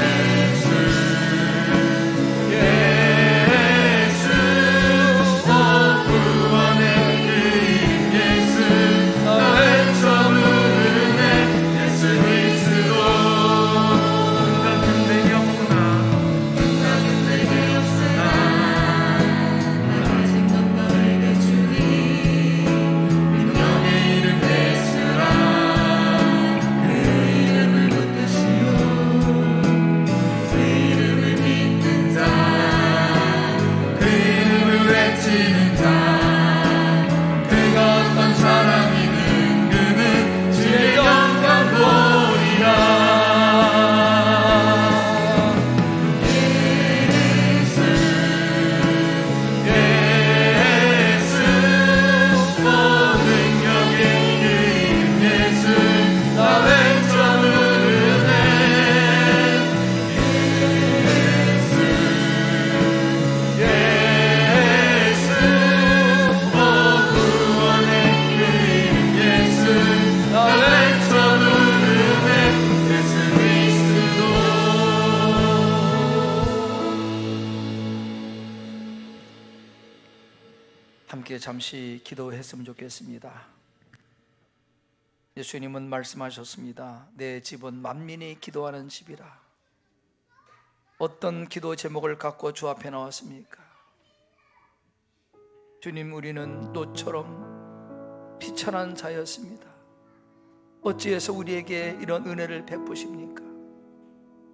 예수 예수 오 구원의 그 이름 예수 나 외쳐 부르네 예수 그리스도 응답은 내게 없으나 응답은 내게 없으나 아직 넌 너에게 주니 능력의 이름 예수라 그 이름을 붙드시오 그 이름을 믿는 자 그 이름을 외치는 자 그가 어떤 사람이든 그는 주의 영광 보리라 예수 예수 오 능력의 그 이름 예수 나 외쳐 부르네 예수 예수 오 구원의 그 이름 예수 나 외쳐 부르네 예수 그리스도 함께 잠시 기도했으면 좋겠습니다. 예수님은 말씀하셨습니다. 내 집은 만민이 기도하는 집이라. 어떤 기도 제목을 갖고 주 앞에 나왔습니까? 주님, 우리는 노처럼 비천한 자였습니다. 어찌해서 우리에게 이런 은혜를 베푸십니까?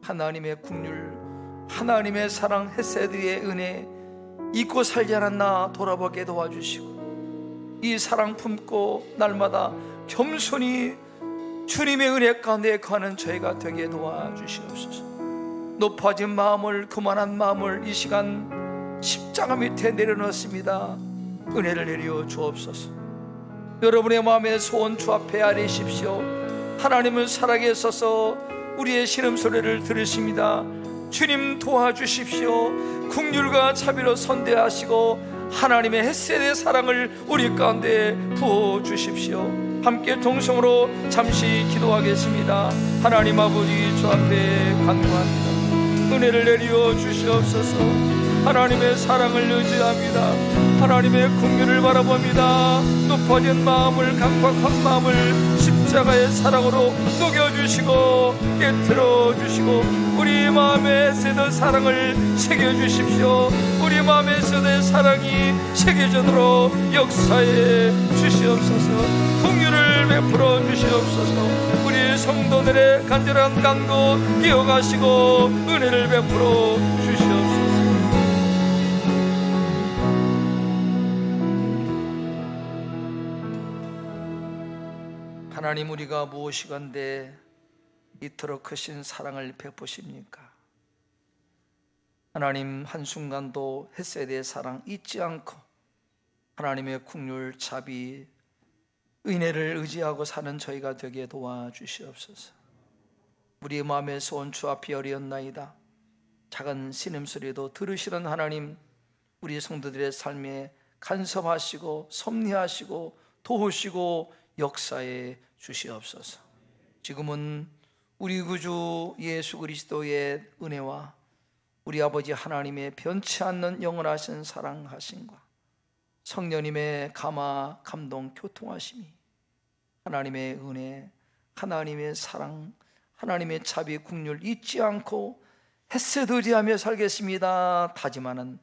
하나님의 긍휼, 하나님의 사랑, 헤세드의 은혜 잊고 살지 않았나 돌아보게 도와주시고 이 사랑 품고 날마다 겸손히 주님의 은혜 가운데 거하는 저희가 되게 도와주시옵소서. 높아진 마음을, 교만한 마음을 이 시간 십자가 밑에 내려놓습니다. 은혜를 내려 주옵소서. 여러분의 마음의 소원 주 앞에 아뢰십시오. 하나님은 살아계셔서 우리의 신음소리를 들으십니다. 주님 도와주십시오. 긍휼과 자비로 선대하시고 하나님의 헷세의 사랑을 우리 가운데 부어주십시오. 함께 동성으로 잠시 기도하겠습니다. 하나님 아버지, 주 앞에 간구합니다. 은혜를 내려 주시옵소서. 하나님의 사랑을 의지합니다. 하나님의 긍휼을 바라봅니다. 높아진 마음을, 강박한 마음을 십자가의 사랑으로 녹여주시고 깨트려주시고 우리 마음에 새던 사랑을 새겨주십시오. 우리 마음에 새던 사랑이 새겨지도록 역사해 주시옵소서. 긍휼을 베풀어 주시옵소서. 우리 성도들의 간절한 간구 기억하시고 은혜를 베풀어 주시옵소서. 하나님, 우리가 무엇이건데 이토록 크신 사랑을 베푸십니까? 하나님, 한순간도 헤세드의 사랑 잊지 않고 하나님의 긍휼, 자비, 은혜를 의지하고 사는 저희가 되게 도와주시옵소서. 우리 마음의 소원 주 앞에 어리었나이다. 작은 신음소리도 들으시는 하나님, 우리 성도들의 삶에 간섭하시고 섭리하시고 도우시고 역사해 주시옵소서. 지금은 우리 구주 예수 그리스도의 은혜와 우리 아버지 하나님의 변치 않는 영원하신 사랑하심과 성령님의 감화, 감동, 교통하심이 하나님의 은혜, 하나님의 사랑, 하나님의 자비, 국률 잊지 않고 햇새 의지하며 살겠습니다 다짐하는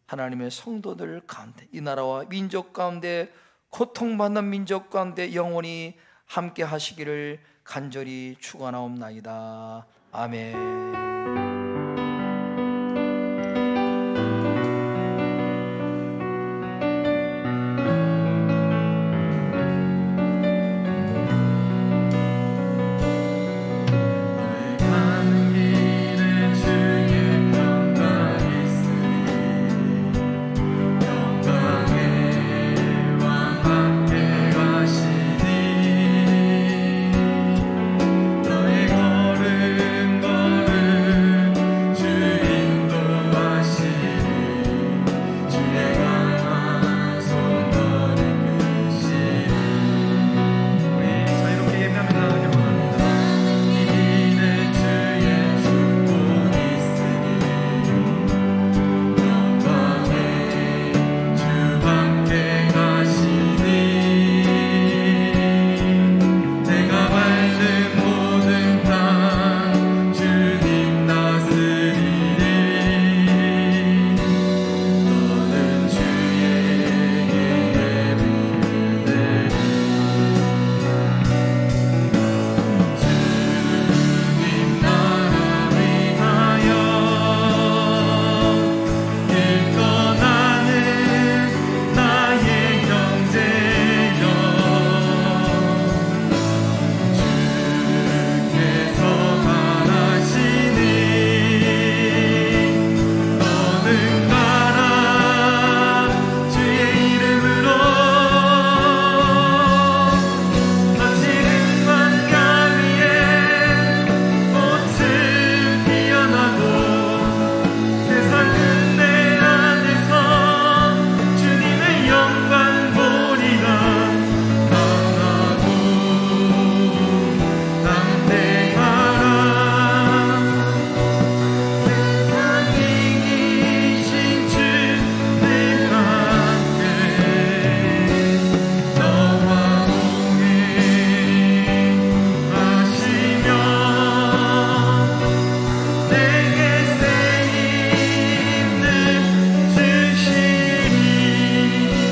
하나님의 성도들 가운데, 이 나라와 민족 가운데, 고통받는 민족 가운데 영원히 함께 하시기를 간절히 축원하옵나이다. 아멘.